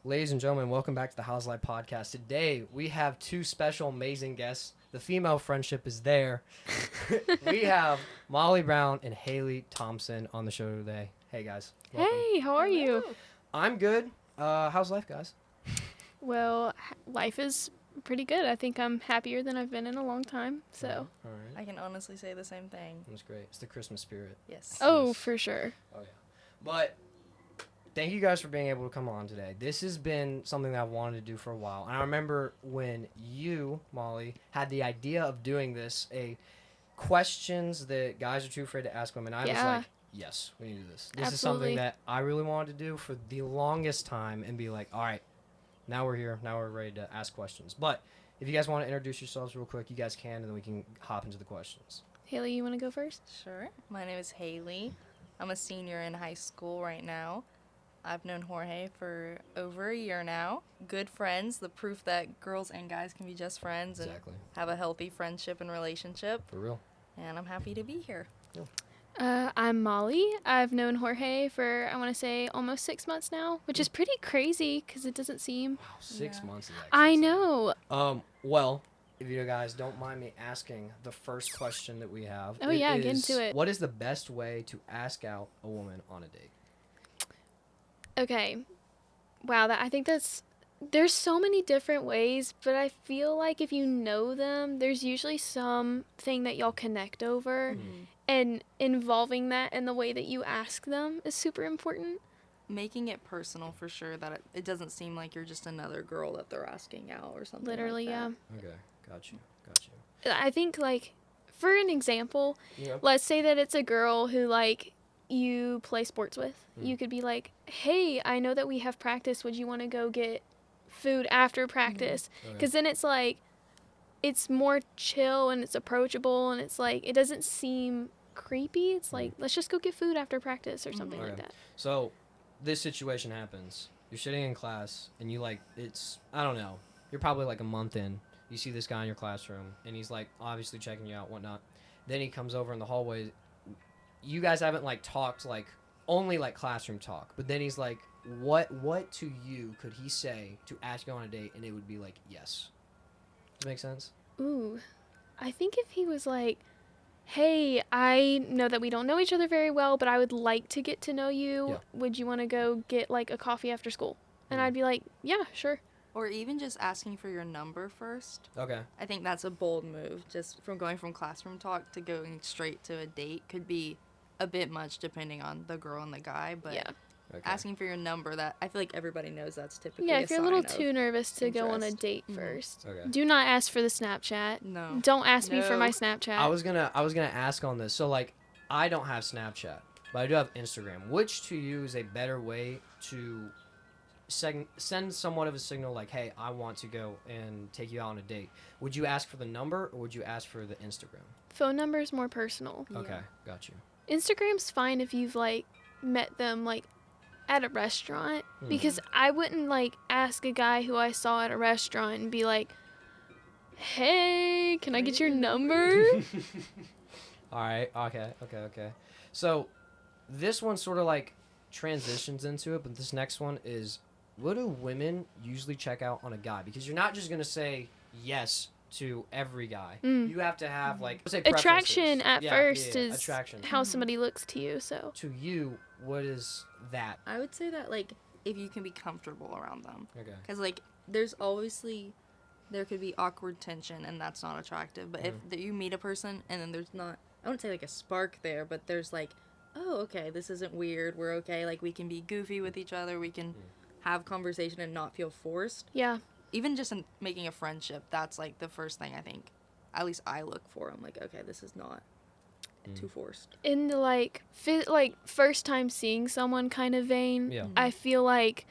Ladies and gentlemen, welcome back to the How's Life podcast. Today, we have two special, amazing guests. The female friendship is there. We have Molly Brown and Halie Thompson on the show today. Hey, guys. Welcome. Hey, how are you? I'm good. How's life, guys? Well, life is pretty good. I think I'm happier than I've been in a long time. So. All right. I can honestly say the same thing. That's great. It's the Christmas spirit. Yes. Oh, Yes. for sure. Oh, yeah. But thank you guys for being able to come on today. This has been something that I've wanted to do for a while. And I remember when you, Molly, had the idea of doing this, questions that guys are too afraid to ask women. I was like, yes, we need to do this. This is something that I really wanted to do for the longest time and be like, all right, now we're here. Now we're ready to ask questions. But if you guys want to introduce yourselves real quick, you guys can, and then we can hop into the questions. Haley, you want to go first? Sure. My name is Halie. I'm a senior in high school right now. I've known Jorge for over a year now. Good friends, the proof that girls and guys can be just friends and have a healthy friendship and relationship. For real. And I'm happy to be here. I'm Molly. I've known Jorge for, I want to say, almost 6 months now, which is pretty crazy because it doesn't seem... Wow, 6 months is actually I insane. know. Well, if you guys don't mind me asking the first question that we have. Oh, yeah, get into it. What is the best way to ask out a woman on a date? Okay. Wow, I think there's so many different ways, but I feel like if you know them, there's usually something that y'all connect over, and involving that in the way that you ask them is super important. Making it personal for sure, that it doesn't seem like you're just another girl that they're asking out or something. Literally, like that. yeah. Okay, got you. I think, like, for an example, let's say that it's a girl who, like, you play sports with. You could be like, hey, I know that we have practice. Would you want to go get food after practice? Because then it's like, it's more chill and it's approachable and it's like, it doesn't seem creepy. It's like, let's just go get food after practice or something like that. So this situation happens. You're sitting in class and you it's, I don't know, you're probably like a month in. You see this guy in your classroom and he's like obviously checking you out, whatnot. Then he comes over in the hallway. You guys haven't talked only classroom talk, but then he's like, what to you could he say to ask you on a date and it would be like, yes. Does that make sense? Ooh, I think if he was like, hey, I know that we don't know each other very well, but I would like to get to know you. Yeah. Would you want to go get a coffee after school? And I'd be like, yeah, sure. Or even just asking for your number first. Okay. I think that's a bold move. Just from going from classroom talk to going straight to a date could be a bit much depending on the girl and the guy. But asking for your number, that I feel like everybody knows that's typically if you're a little too nervous to go on a date first, do not ask for the Snapchat. No. Don't ask me for my Snapchat. I was gonna ask on this. So I don't have Snapchat, but I do have Instagram. Which to you is a better way to send somewhat of a signal hey, I want to go and take you out on a date? Would you ask for the number or would you ask for the Instagram? Phone number is more personal. Okay, got you. Instagram's fine if you've met them at a restaurant, because I wouldn't ask a guy who I saw at a restaurant and be like, hey, can I get your number? All right, okay. So this one sort of transitions into it, but this next one is, what do women usually check out on a guy? Because you're not just going to say yes to every guy. You have to have say attraction at first is attraction. How somebody looks to you. So to you, what is that? I would say that if you can be comfortable around them. Okay. Because there's obviously, there could be awkward tension and that's not attractive. But if you meet a person and then there's not, I wouldn't say a spark there, but there's oh, okay, this isn't weird. We're okay. We can be goofy with each other. We can have conversation and not feel forced. Yeah. Even just in making a friendship, that's the first thing I think, at least I look for. I'm okay, this is not too forced. In the first time seeing someone kind of vein, I feel like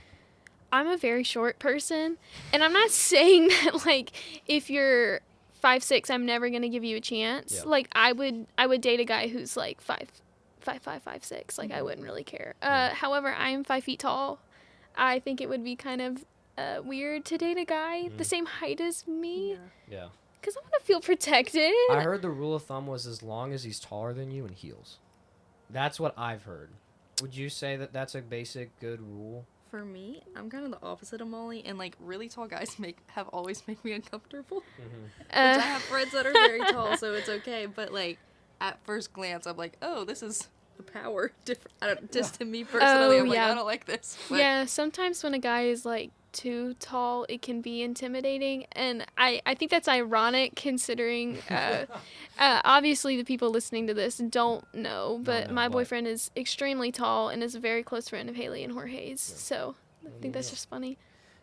I'm a very short person, and I'm not saying that if you're 5'6", I'm never gonna give you a chance. I would date a guy who's 5'5", 5'6". I wouldn't really care. However, I'm 5 feet tall. I think it would be kind of weird to date a guy the same height as me. Yeah. Because I want to feel protected. I heard the rule of thumb was as long as he's taller than you in heels. That's what I've heard. Would you say that that's a basic good rule For me, I'm kind of the opposite of Molly, and like really tall guys have always made me uncomfortable. Which I have friends that are very tall, so it's okay. But like at first glance, I'm like, oh, this is a power different. Just to me personally, I'm like, I don't like this. But yeah, sometimes when a guy is like too tall, it can be intimidating, and I think that's ironic considering obviously the people listening to this don't know, but my boyfriend is extremely tall and is a very close friend of Halie and Jorge's, so I think that's just funny.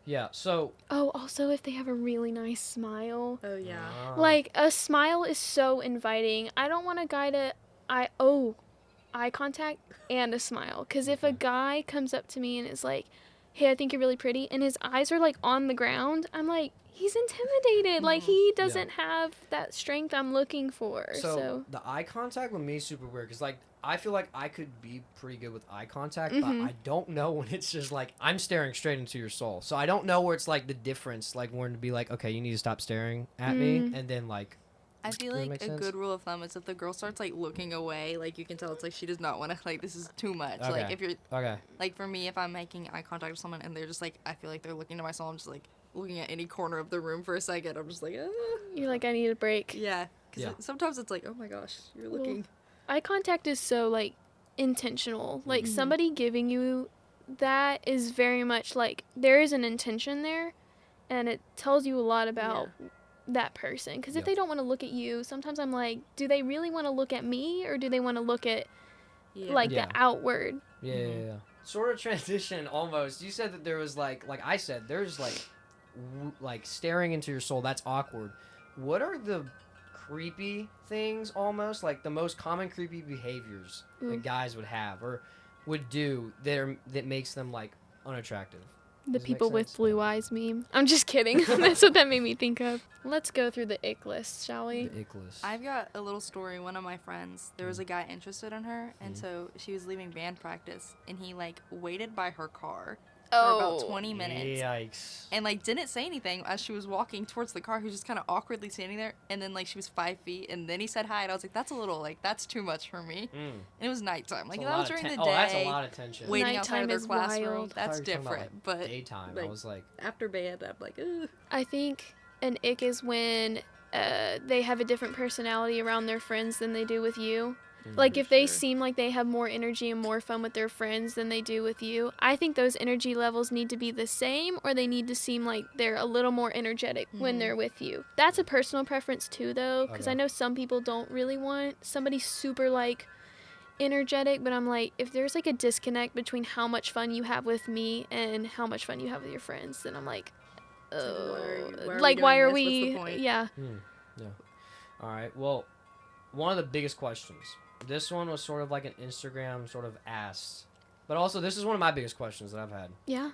Yeah, so... Oh, also if they have a really nice smile. Oh, yeah. Like, a smile is so inviting. I don't want a guy to... eye contact and a smile, because if a guy comes up to me and is like, hey, I think you're really pretty, and his eyes are, like, on the ground, I'm like, he's intimidated. Like, he doesn't have that strength I'm looking for. So the eye contact with me is super weird, because, like, I feel like I could be pretty good with eye contact, but I don't know when it's just, like, I'm staring straight into your soul. So I don't know where it's, like, the difference, like, when to be like, okay, you need to stop staring at me, and then, like... I feel like a good rule of thumb is if the girl starts, like, looking away, like, you can tell it's, like, she does not want to, like, this is too much. Okay. Like, if you're... Okay. Like, for me, if I'm making eye contact with someone and they're just, like, I feel like they're looking to my soul, I'm just, like, looking at any corner of the room for a second. I'm just, like, You're like, I need a break. Yeah. Because sometimes it's, like, oh, my gosh, you're looking... Eye contact is so, like, intentional. Like, somebody giving you that is very much, like, there is an intention there, and it tells you a lot about... that person, because if they don't want to look at you, sometimes I'm like, do they really want to look at me, or do they want to look at the outward? Sort of transition almost. You said that there was like I said, there's like staring into your soul, that's awkward. What are the creepy things, almost like the most common creepy behaviors that guys would have or would do that makes them like unattractive? The people with blue eyes meme. I'm just kidding. That's what that made me think of. Let's go through the ick list, shall we? The ick list. I've got a little story. One of my friends, there was a guy interested in her, and so she was leaving band practice, and he, like, waited by her car for about 20 minutes. Yikes. And, like, didn't say anything as she was walking towards the car. He was just kind of awkwardly standing there, and then, like, she was 5 feet, and then he said hi, and I was like, that's a little, like, that's too much for me. And it was nighttime. Like, if that was during the day. Oh, that's a lot of tension. Waiting outside of their Nighttime is classroom. wild. That's different. But daytime, like, I was like... After band, I'm like, ugh. I think an ick is when they have a different personality around their friends than they do with you. Like, if they seem like they have more energy and more fun with their friends than they do with you, I think those energy levels need to be the same, or they need to seem like they're a little more energetic when they're with you. That's a personal preference, too, though, because I know some people don't really want somebody super, like, energetic, but I'm like, if there's, like, a disconnect between how much fun you have with me and how much fun you have with your friends, then I'm like, why are we? Yeah. Yeah. All right, well, one of the biggest questions. This one was sort of like an Instagram sort of asked. But also, this is one of my biggest questions that I've had. Yeah.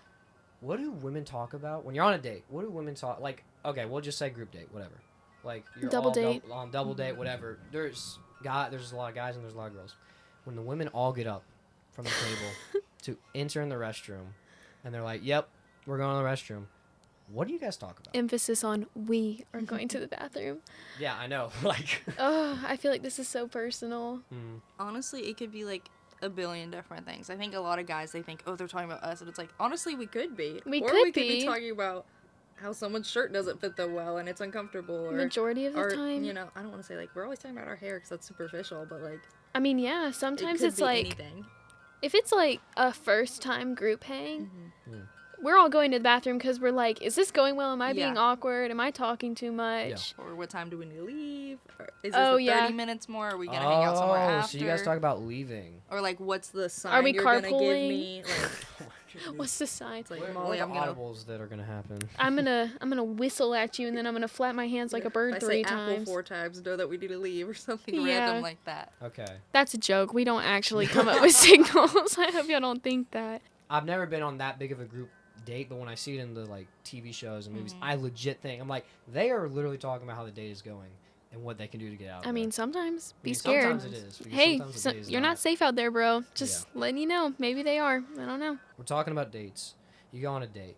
What do women talk about when you're on a date? What do women talk... Like, okay, we'll just say group date, whatever. Like, you're double all date. On double date, whatever. There's a lot of guys and there's a lot of girls. When the women all get up from the table to enter in the restroom, and they're like, yep, we're going to the restroom. What do you guys talk about? Emphasis on we are going to the bathroom. Yeah, I know. Like, oh, I feel like this is so personal. Honestly, it could be like a billion different things. I think a lot of guys, they think, oh, they're talking about us, and it's like, honestly, we could be. We could be talking about how someone's shirt doesn't fit them well and it's uncomfortable. Or, majority of the time. You know, I don't want to say like we're always talking about our hair because that's superficial, but like. I mean, yeah. Sometimes it's like anything. If it's like a first time group hang. We're all going to the bathroom because we're like, is this going well? Am I being awkward? Am I talking too much? Yeah. Or what time do we need to leave? Or is this 30 minutes more? Are we going to hang out somewhere after? So you guys talk about leaving. Or like, what's the sign are we you're going to give me? Like, what's the sign? It's like, what Molly, are the audibles that are going to happen? I'm gonna whistle at you, and then I'm going to flap my hands like a bird 3 times. Apple 4 times, know that we need to leave or something random like that. Okay. That's a joke. We don't actually come up with signals. I hope y'all don't think that. I've never been on that big of a group date, but when I see it in the like TV shows and movies, I legit think I'm like, they are literally talking about how the date is going and what they can do to get out. I mean, sometimes be scared. Sometimes it is. Hey, you're not safe out there, bro. Just letting you know. Maybe they are. I don't know. We're talking about dates. You go on a date.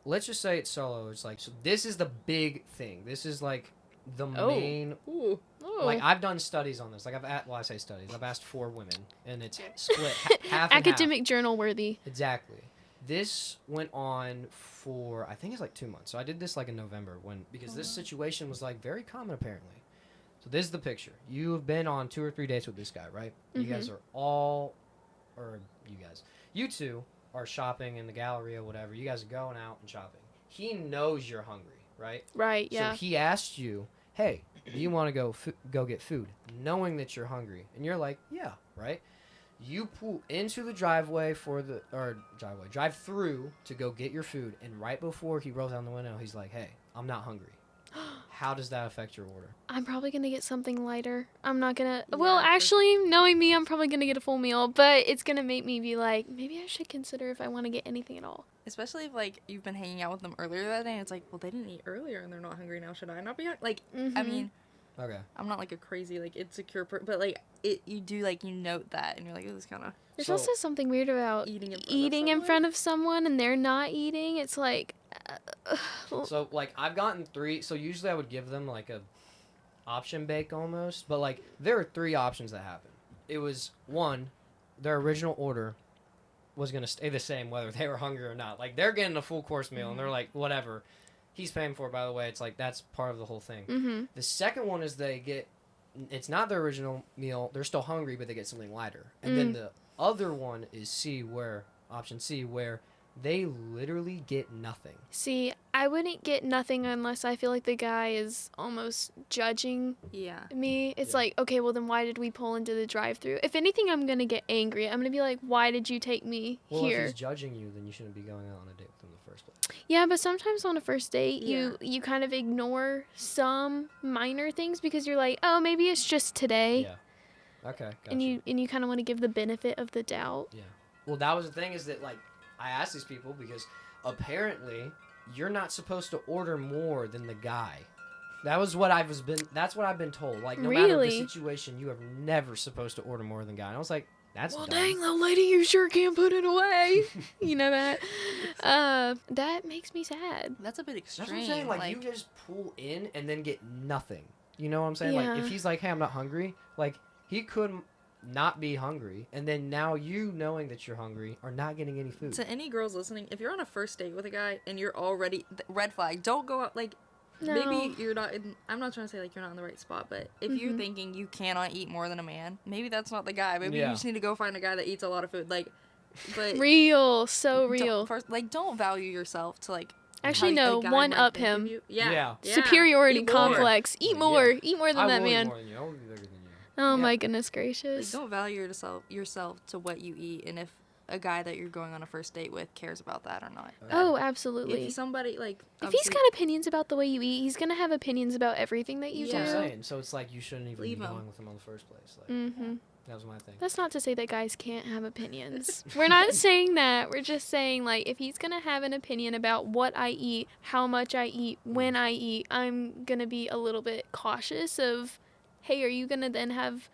Let's just say it's solo. It's like, so this is the big thing. This is like the main. Ooh. Like, I've done studies on this. Like, I say studies. I've asked 4 women, and it's split half and academic half. journal worthy. Exactly. this went on for, I think it's like 2 months. So I did this like in November because this situation was like very common apparently. So this is the picture. You have been on 2 or 3 dates with this guy, right? You guys are you two are shopping in the gallery or whatever. You guys are going out and shopping. He knows you're hungry, right? Right, yeah. So he asked you, hey, do you want to go get food? Knowing that you're hungry. And you're like, yeah, right? You pull into the drive through to go get your food. And right before he rolls down the window, he's like, hey, I'm not hungry. How does that affect your order? I'm probably going to get something lighter. I'm not going to... Well, actually, knowing me, I'm probably going to get a full meal. But it's going to make me be like, maybe I should consider if I want to get anything at all. Especially if, like, you've been hanging out with them earlier that day. And it's like, well, they didn't eat earlier and they're not hungry now. Should I not be hungry? Like, I mean... Okay. I'm not, like, a crazy, like, insecure person. But, like, you do, like, you note that. And you're like, oh, this kind of... There's also something weird about eating in front of someone and they're not eating. It's like... So, like, I've gotten 3... So, usually I would give them, like, a option bake almost. But, like, there are 3 options that happen. It was, 1, their original order was going to stay the same whether they were hungry or not. Like, they're getting a full course meal, and they're like, whatever. He's paying for it, by the way. It's like, that's part of the whole thing. The second one is they get... It's not their original meal. They're still hungry, but they get something lighter. And then the other one is option C, where they literally get nothing. See, I wouldn't get nothing unless I feel like the guy is almost judging me. It's like, okay, well then why did we pull into the drive-thru? If anything, I'm going to get angry. I'm going to be like, why did you take me here? Well, if he's judging you, then you shouldn't be going out on a date with him in the first place. Yeah, but sometimes on a first date, you kind of ignore some minor things because you're like, oh, maybe it's just today. Yeah. Okay, gotcha. And you kind of want to give the benefit of the doubt. Yeah. Well, that was the thing is that, like, I asked these people because apparently you're not supposed to order more than the guy. That's what I've been told. Like, no matter the situation, you are never supposed to order more than the guy. And I was like, that's dumb. Dang, little lady, you sure can't put it away. You know that? That makes me sad. That's a bit extreme. That's what I'm saying. Like, you just pull in and then get nothing. You know what I'm saying? Yeah. Like, if he's like, hey, I'm not hungry, like, he could not be hungry, and then now you knowing that you're hungry are not getting any food. To any girls listening, if you're on a first date with a guy and you're already red flag, don't go out like maybe you're not in, I'm not trying to say like you're not in the right spot, but if you're thinking you cannot eat more than a man, maybe that's not the guy. Maybe you just need to go find a guy that eats a lot of food. Like, but real, so real. Don't value yourself to like. Actually, no. One up him. Yeah. Superiority complex. Eat more. Eat more than that man. Eat more than you. I will be bigger than you. Oh my goodness gracious. Like, don't value yourself to what you eat, and if a guy that you're going on a first date with cares about that or not. Oh, absolutely. If somebody like if he's got opinions about the way you eat, he's gonna have opinions about everything that you do. That's what I'm saying. So it's like you shouldn't even be going with him in the first place. Like, that was my thing. That's not to say that guys can't have opinions. We're not saying that. We're just saying, like, if he's gonna have an opinion about what I eat, how much I eat, when I eat, I'm gonna be a little bit cautious of, hey, are you gonna then have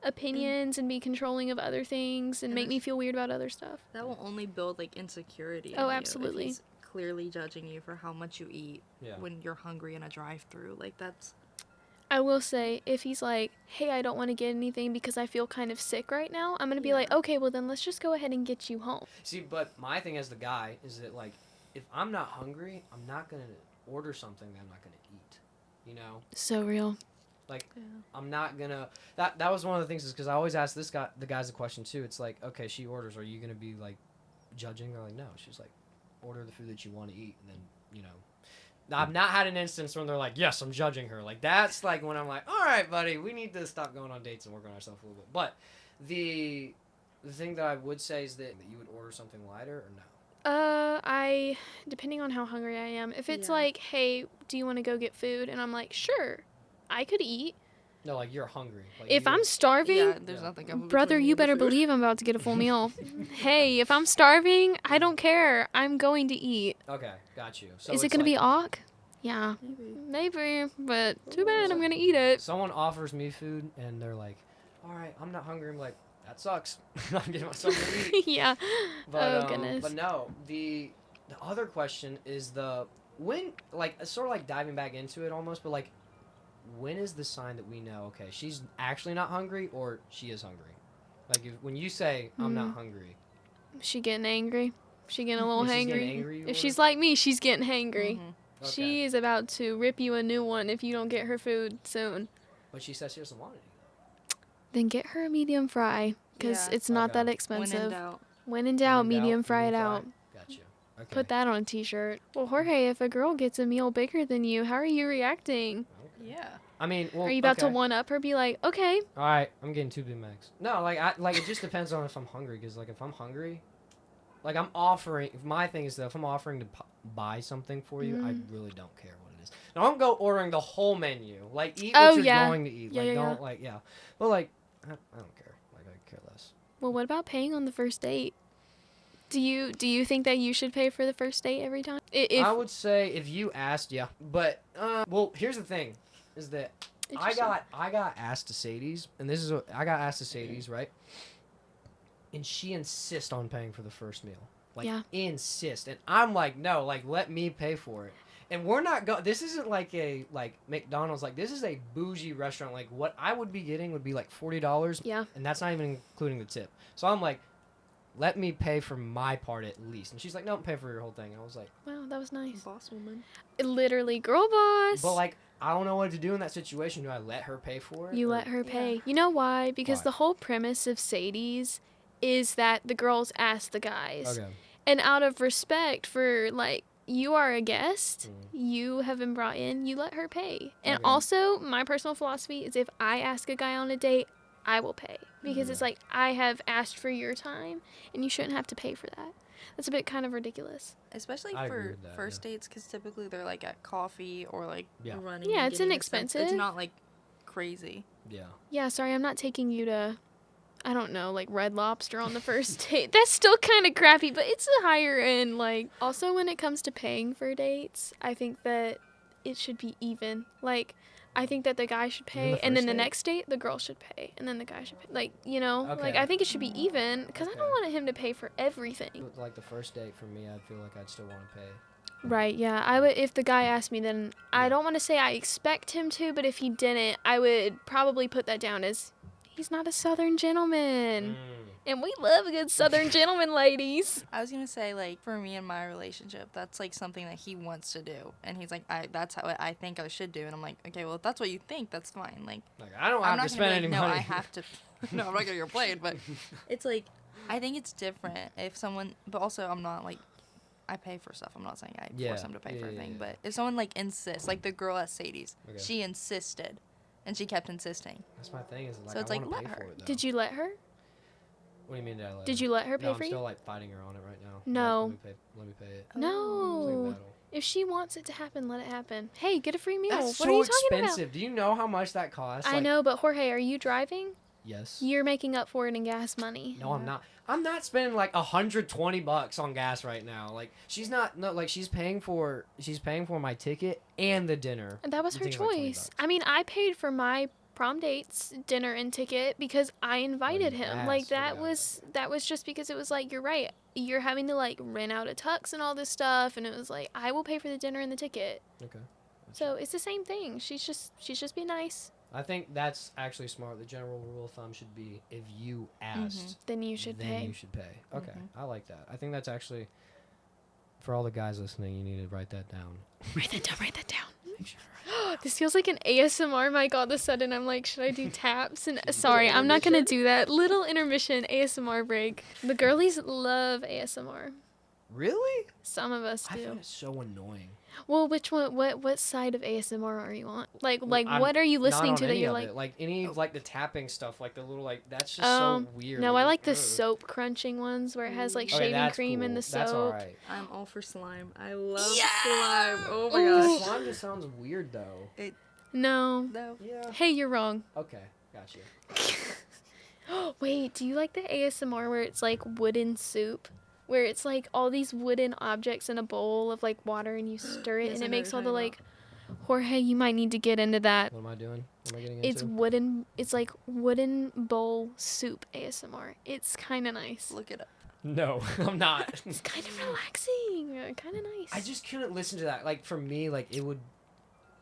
opinions and be controlling of other things and make me feel weird about other stuff? That will only build like insecurity. Oh, absolutely. If he's clearly judging you for how much you eat when you're hungry in a drive-thru, like that's. I will say, if he's like, hey, I don't want to get anything because I feel kind of sick right now, I'm gonna be like, okay, well then let's just go ahead and get you home. See, but my thing as the guy is that, like, if I'm not hungry, I'm not gonna order something that I'm not gonna eat. You know. So real. Like, I'm not gonna... That was one of the things, is because I always ask the guys a question, too. It's like, okay, she orders. Are you going to be, like, judging? They're like, no. She's like, order the food that you want to eat. And then, you know... I've not had an instance when they're like, yes, I'm judging her. Like, that's, like, when I'm like, all right, buddy, we need to stop going on dates and work on ourselves a little bit. But the thing that I would say is that you would order something lighter or no? Depending on how hungry I am. If it's like, hey, do you want to go get food? And I'm like, sure. I could eat. No, like, you're hungry. Like, if I'm starving, there's nothing. Brother, you better believe I'm about to get a full meal. Hey, if I'm starving, I don't care. I'm going to eat. Okay, got you. So is it going to be awk? Yeah. Maybe, but too bad. I'm going to eat it. Someone offers me food, and they're like, all right, I'm not hungry. I'm like, that sucks. I'm getting myself to eat. Yeah. But, goodness. But no, the other question is when, like, sort of like diving back into it almost, but like, when is the sign that we know, okay, she's actually not hungry or she is hungry? Like, when you say, I'm not hungry. She getting angry? She getting a little If she's hangry. getting angry, you If order? she's like me, she's getting hangry. Mm-hmm. She is about to rip you a new one if you don't get her food soon. But she says she doesn't want any. Then get her a medium fry, because it's not that expensive. When in doubt, medium fry it out. Gotcha. Okay. Put that on a t-shirt. Well, Jorge, if a girl gets a meal bigger than you, how are you reacting? Okay. Yeah. I mean, well, are you about to one up her? Be like, okay. All right, I'm getting 2 Big Macs. No, like it just depends on if I'm hungry. Because like if I'm hungry, like I'm offering. My thing is that if I'm offering to buy something for you, I really don't care what it is. Now I don't go ordering the whole menu. Like eat what you're going to eat. Like don't like But like I don't care. Like I care less. Well, what about paying on the first date? Do you think that you should pay for the first date every time? I would say if you asked, yeah. But well, here's the thing, is that I got asked to Sadie's, and this is what I got asked to Sadie's, right? And she insists on paying for the first meal, like insist, and I'm like, no, like let me pay for it. And we're not this isn't like a McDonald's, like this is a bougie restaurant. Like what I would be getting would be like $40. Yeah. And that's not even including the tip. So I'm like, let me pay for my part at least. And she's like, no, pay for your whole thing. And I was like, wow, that was nice. Boss woman. Literally, girl boss. but like, I don't know what to do in that situation. Do I let her pay for it? You let her pay. You know why? Because Why? the whole premise of Sadie's is that the girls ask the guys. Okay. And out of respect for, like, you are a guest, you have been brought in, you let her pay. And also, my personal philosophy is if I ask a guy on a date, I will pay. Because it's like, I have asked for your time, and you shouldn't have to pay for that. That's a bit kind of ridiculous. Especially for first dates, because typically they're like at coffee or like running. Yeah, it's inexpensive. It's not like crazy. Yeah. Yeah, sorry, I'm not taking you to, I don't know, like Red Lobster on the first date. That's still kind of crappy, but it's a higher end. Like, also when it comes to paying for dates, I think that it should be even. Like, I think that the guy should pay, and then the next date, the girl should pay, and then the guy should pay. Like, you know, like, I think it should be even, because I don't want him to pay for everything. But like the first date for me, I'd feel like I'd still want to pay. Right, yeah. I would, if the guy asked me, then I don't want to say I expect him to, but if he didn't, I would probably put that down as he's not a Southern gentleman. And we love a good Southern gentleman, ladies. I was going to say, like, for me in my relationship, that's, like, something that he wants to do. And he's like, that's how I think I should do. And I'm like, okay, well, if that's what you think, that's fine. Like I don't have to spend any money. No, I have to. No, I'm not going to complain. But it's like, I think it's different if someone, but also I'm not, like, I pay for stuff. I'm not saying I force them to pay for a thing. But if someone, like, insists, like the girl at Sadie's, she insisted. And she kept insisting. That's my thing. Is like, so it's I like, let pay her. For it, Did you let her? What do you mean did I let Did you let her pay for you? I'm still like fighting her on it right now. No. Like, let me pay it. No. Like if she wants it to happen, let it happen. Hey, get a free meal. That's what are you talking expensive. about? Do you know how much that costs? I know, but Jorge, are you driving? Yes. You're making up for it in gas money. No, I'm not. I'm not spending like $120 on gas right now. Like she's not. No, like she's paying for my ticket and the dinner. And that was her choice. I mean, I paid for my prom date's dinner and ticket because I invited him. Like that was just because it was like, you're right. You're having to like rent out a tux and all this stuff, and it was like, I will pay for the dinner and the ticket. Okay. So it's the same thing. She's just being nice. I think that's actually smart. The general rule of thumb should be if you asked, then you should pay. Then you should pay. Okay, I like that. I think that's actually, for all the guys listening, you need to write that down. Write that down. Write that down. This feels like an ASMR mic all of a sudden. I'm like, should I do taps? And sorry, I'm not gonna do that. Little intermission ASMR break. The girlies love ASMR. Really? Some of us do. I find it so annoying. Well, which one? What side of ASMR are you on? Like what are you listening to that you're like any of like the tapping stuff, like the little like that's just so weird. No, I like the soap crunching ones where it has like shaving cream in the soap. That's all right. I'm all for slime. I love slime. Oh my gosh. Slime just sounds weird though. No. Yeah. Hey, you're wrong. Okay, got you. Wait, do you like the ASMR where it's like wooden soup? Where it's like all these wooden objects in a bowl of like water and you stir it and it makes all the like, Jorge, you might need to get into that. What am I doing? What am I getting into? It's like wooden bowl soup ASMR. It's kind of nice. Look it up. No, I'm not. It's kind of relaxing. Kind of nice. I just couldn't listen to that. Like for me, like it would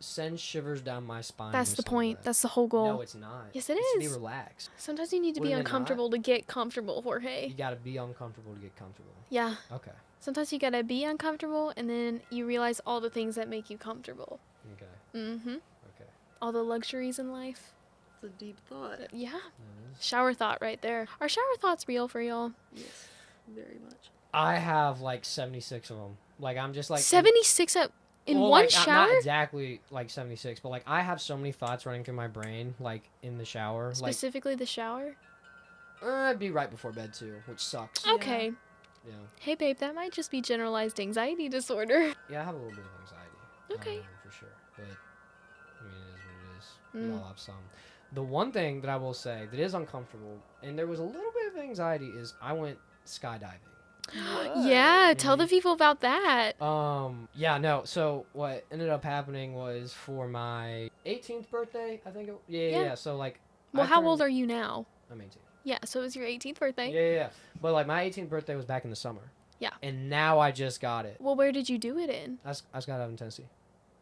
sends shivers down my spine. That's the point. That's the whole goal. No, it's not. Yes, it it's is. To be relaxed. Sometimes you need to be uncomfortable to get comfortable, Jorge. You gotta be uncomfortable to get comfortable. Yeah. Okay. Sometimes you gotta be uncomfortable, and then you realize all the things that make you comfortable. Okay. Mm-hmm. Okay. All the luxuries in life. It's a deep thought. Yeah. Shower thought right there. Are shower thoughts real for y'all? Yes, very much. I have like 76 of them. Like I'm just like 76 in one like, shower? Not exactly like 76, but like I have so many thoughts running through my brain, like in the shower. Specifically the shower? It'd be right before bed too, which sucks. Okay. Yeah. Hey babe, that might just be generalized anxiety disorder. Yeah, I have a little bit of anxiety. Okay. For sure, but I mean it is what it is. We all have some. The one thing that I will say that is uncomfortable, and there was a little bit of anxiety, is I went skydiving. Yeah, tell the people about that. Yeah, no. So what ended up happening was for my 18th birthday, I think. Yeah. So like. Well, how old are you now? I'm 18. Yeah, so it was your 18th birthday. Yeah. But like my 18th birthday was back in the summer. Yeah. And now I just got it. Well, where did you do it in? I skydived in Tennessee.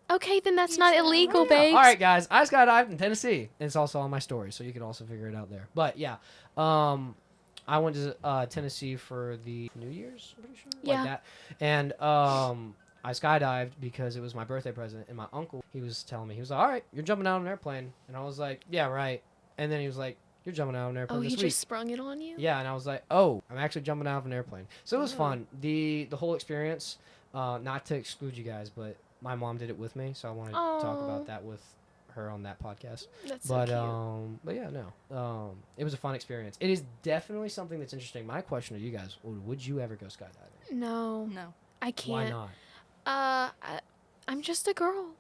Okay, then that's not illegal, babes. All right, guys. I skydived in Tennessee. And it's also on my story, so you can also figure it out there. But yeah. I went to Tennessee for the New Year's, I'm pretty sure. Yeah. Like that. And I skydived because it was my birthday present. And my uncle, he was telling me, he was like, all right, you're jumping out of an airplane. And I was like, yeah, right. And then he was like, you're jumping out of an airplane this week. Oh, he just sprung it on you? Yeah, and I was like, oh, I'm actually jumping out of an airplane. So it was fun. The whole experience, not to exclude you guys, but my mom did it with me. So I want to talk about that with her on that podcast. That's so cute. But yeah, no. It was a fun experience. It is definitely something that's interesting. My question to you guys, would you ever go skydiving? No. I can't. Why not? I'm just a girl.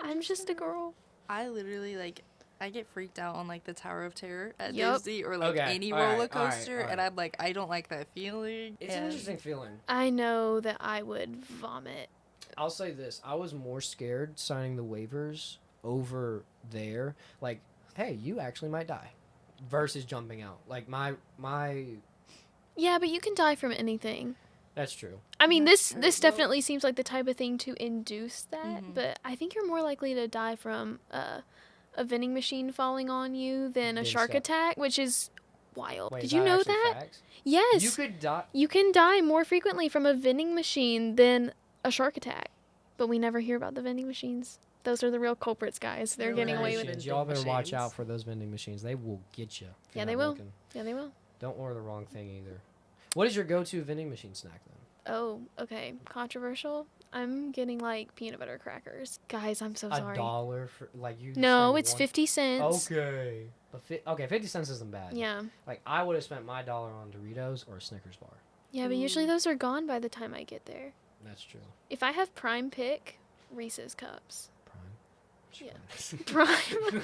I'm just a girl. I literally, like, I get freaked out on, like, the Tower of Terror at Disney or, like, any all roller coaster, right. and I'm like, I don't like that feeling. It's an interesting feeling. I know that I would vomit. I'll say this. I was more scared signing the waivers over there. Like, hey, you actually might die. Versus jumping out. Like, my... Yeah, but you can die from anything. That's true. I mean, this definitely seems like the type of thing to induce that, but I think you're more likely to die from a vending machine falling on you than a shark attack, which is wild. Wait, did you know that? Facts? Yes. You could die. You can die more frequently from a vending machine than a shark attack, but we never hear about the vending machines. Those are the real culprits, guys. They're getting away with it. Y'all better watch out for those vending machines. They will get you. Yeah, they will. Yeah, they will. Don't order the wrong thing either. What is your go-to vending machine snack then? Oh, okay. Controversial. I'm getting like peanut butter crackers. Guys, I'm so sorry. $1 for like you? No, it's 50 cents. Okay. Okay, 50 cents isn't bad. Yeah. Like I would have spent my dollar on Doritos or a Snickers bar. Yeah, but usually those are gone by the time I get there. That's true. If I have Prime Pick, Reese's Cups. Prime. Yeah. Prime.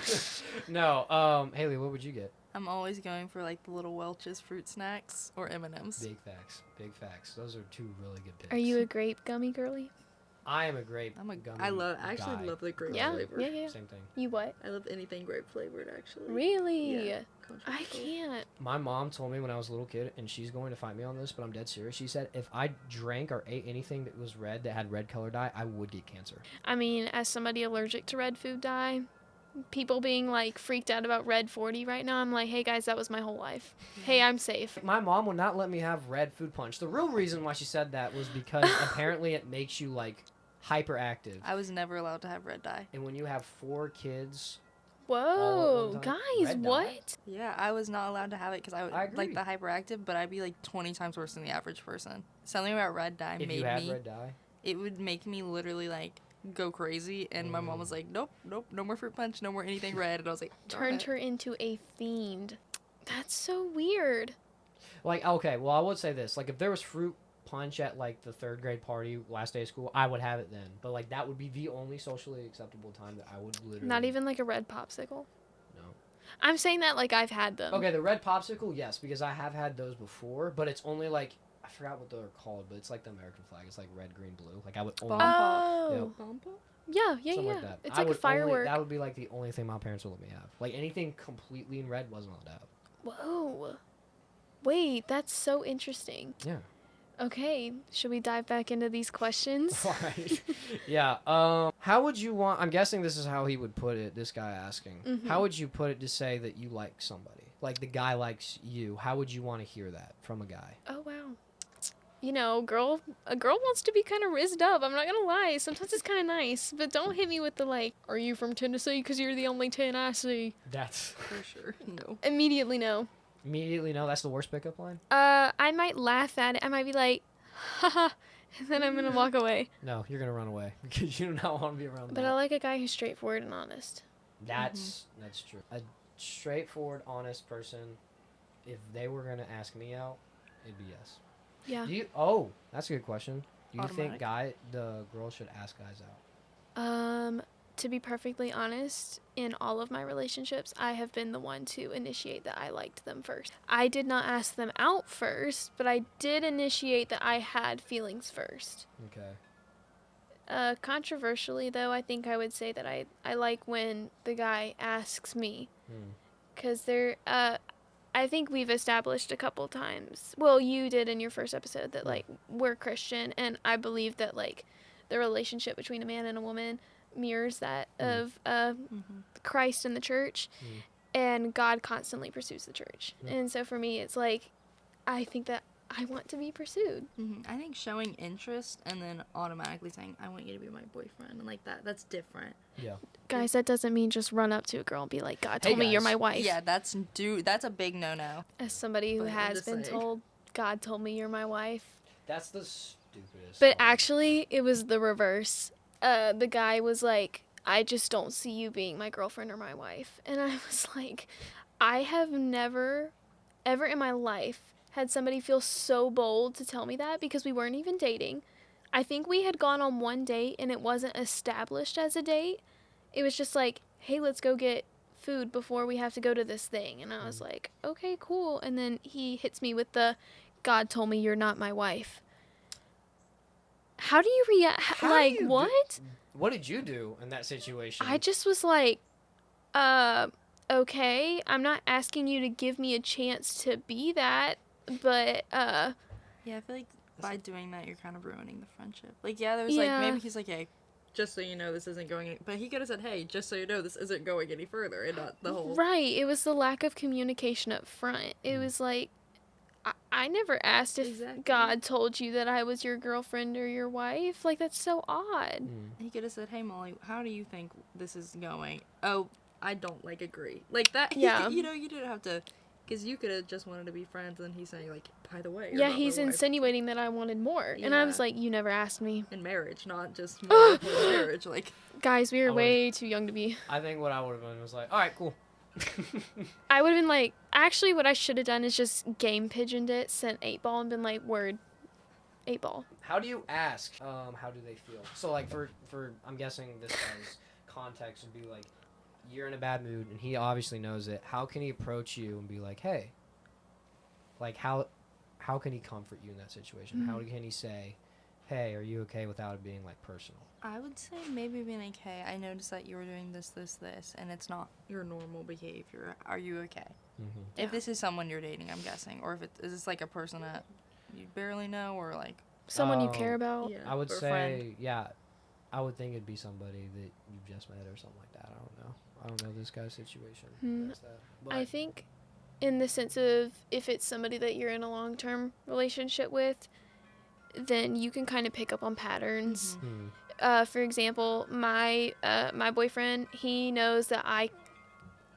No. Haley, what would you get? I'm always going for, like, the little Welch's fruit snacks or M&M's. Big facts. Big facts. Those are two really good picks. Are you a grape gummy girly? I am a grape. I actually love the grape flavor. Yeah. Same thing. You what? I love anything grape flavored, actually. Really? Yeah. I can't. My mom told me when I was a little kid, and she's going to fight me on this, but I'm dead serious. She said if I drank or ate anything that was red, that had red color dye, I would get cancer. I mean, as somebody allergic to red food dye, people being like freaked out about red 40 right now, I'm like, hey guys, that was my whole life. Hey, I'm safe. My mom would not let me have red food punch. The real reason why she said that was because apparently it makes you like hyperactive. I was never allowed to have red dye. And when you have 4 kids... Whoa, guys, what? Yeah, I was not allowed to have it because I was like the hyperactive, but I'd be like 20 times worse than the average person. Something about red dye if made you had me... red dye? It would make me literally like go crazy, and my mom was like, nope, no more fruit punch, no more anything red, and I was like... Turned her into a fiend. That's so weird. Like, okay, well, I would say this. Like, if there was fruit punch at like the 3rd grade party last day of school, I would have it then, but like that would be the only socially acceptable time that I would literally... Not even like a red popsicle? No. I'm saying that like I've had them. Okay, the red popsicle, yes, because I have had those before, but it's only like, I forgot what they're called, but it's like the American flag. It's like red, green, blue. Like I would only... Oh. Yeah. Like that. It's like a firework. That would be like the only thing my parents would let me have. Like anything completely in red wasn't allowed to have. Whoa. Wait, that's so interesting. Yeah. Okay, should we dive back into these questions? All right. Yeah. How would you want? I'm guessing this is how he would put it. This guy asking. Mm-hmm. How would you put it to say that you like somebody? Like the guy likes you. How would you want to hear that from a guy? Oh wow. You know, a girl wants to be kind of rizzed up. I'm not gonna lie. Sometimes it's kind of nice, but don't hit me with the like, "Are you from Tennessee? Because you're the only 10 I see." That's For sure. No. Immediately no. immediately no. That's the worst pickup line. I might laugh at it. I might be like, haha, and then I'm gonna walk away. No, you're gonna run away because you do not want to be around. But I like a guy who's straightforward and honest. That's true. A straightforward, honest person. If they were gonna ask me out, it'd be yes. Yeah. That's a good question. Do you think the girl should ask guys out? To be perfectly honest, in all of my relationships, I have been the one to initiate that I liked them first. I did not ask them out first, but I did initiate that I had feelings first. Okay. Controversially, though, I think I would say that I like when the guy asks me. Because I think we've established a couple times, well, you did in your first episode, that, like, we're Christian, and I believe that, like, the relationship between a man and a woman mirrors that of Christ and the church, and God constantly pursues the church. And so for me, it's like, I think that I want to be pursued. I think showing interest and then automatically saying, I want you to be my boyfriend, and like that's different. Yeah. Guys, that doesn't mean just run up to a girl and be like, God told me you're my wife. Yeah, that's a big no-no. As somebody who has been told, God told me you're my wife. That's the stupidest. But actually, it was the reverse. The guy was like, I just don't see you being my girlfriend or my wife. And I was like, I have never, ever in my life had somebody feel so bold to tell me that, because we weren't even dating. I think we had gone on one date and it wasn't established as a date. It was just like, hey, let's go get food before we have to go to this thing. And I was like, okay, cool. And then he hits me with the, God told me you're not my wife. How do you react? Like, what? What did you do in that situation? I just was like, okay, I'm not asking you to give me a chance to be that, but, Yeah, I feel like by doing that, you're kind of ruining the friendship. Like, yeah, there's like, maybe he's like, hey, just so you know, this isn't going any, but he could have said, hey, just so you know, this isn't going any further, and not the whole. Right, it was the lack of communication up front. It was like, I never asked if God told you that I was your girlfriend or your wife. Like, that's so odd. He could have said, hey, Molly, how do you think this is going? Oh, I don't, like, agree. Like, that, Yeah. You didn't have to, because you could have just wanted to be friends, and he's saying, like, by the way, Yeah, he's insinuating that I wanted more. And I was like, you never asked me. In marriage, not just marriage, like. Guys, we were way too young to be. I think what I would have done was like, all right, cool. I would have been like, actually, what I should have done is just game pigeoned it, sent 8-ball, and been like, word, 8-ball. How do you ask? How do they feel? So, like, for I'm guessing this guy's context would be like, you're in a bad mood, and he obviously knows it. How can he approach you and be like, hey? Like, how can he comfort you in that situation? How can he say, hey, are you okay, without it being, like, personal? I would say maybe being like, hey, I noticed that you were doing this, and it's not your normal behavior. Are you okay? If this is someone you're dating, I'm guessing, or if is this like a person that you barely know, or like someone you care about? Yeah, I would say, I would think it'd be somebody that you've just met or something like that. I don't know this guy's situation. I think in the sense of if it's somebody that you're in a long-term relationship with, then you can kind of pick up on patterns. For example, my boyfriend, he knows that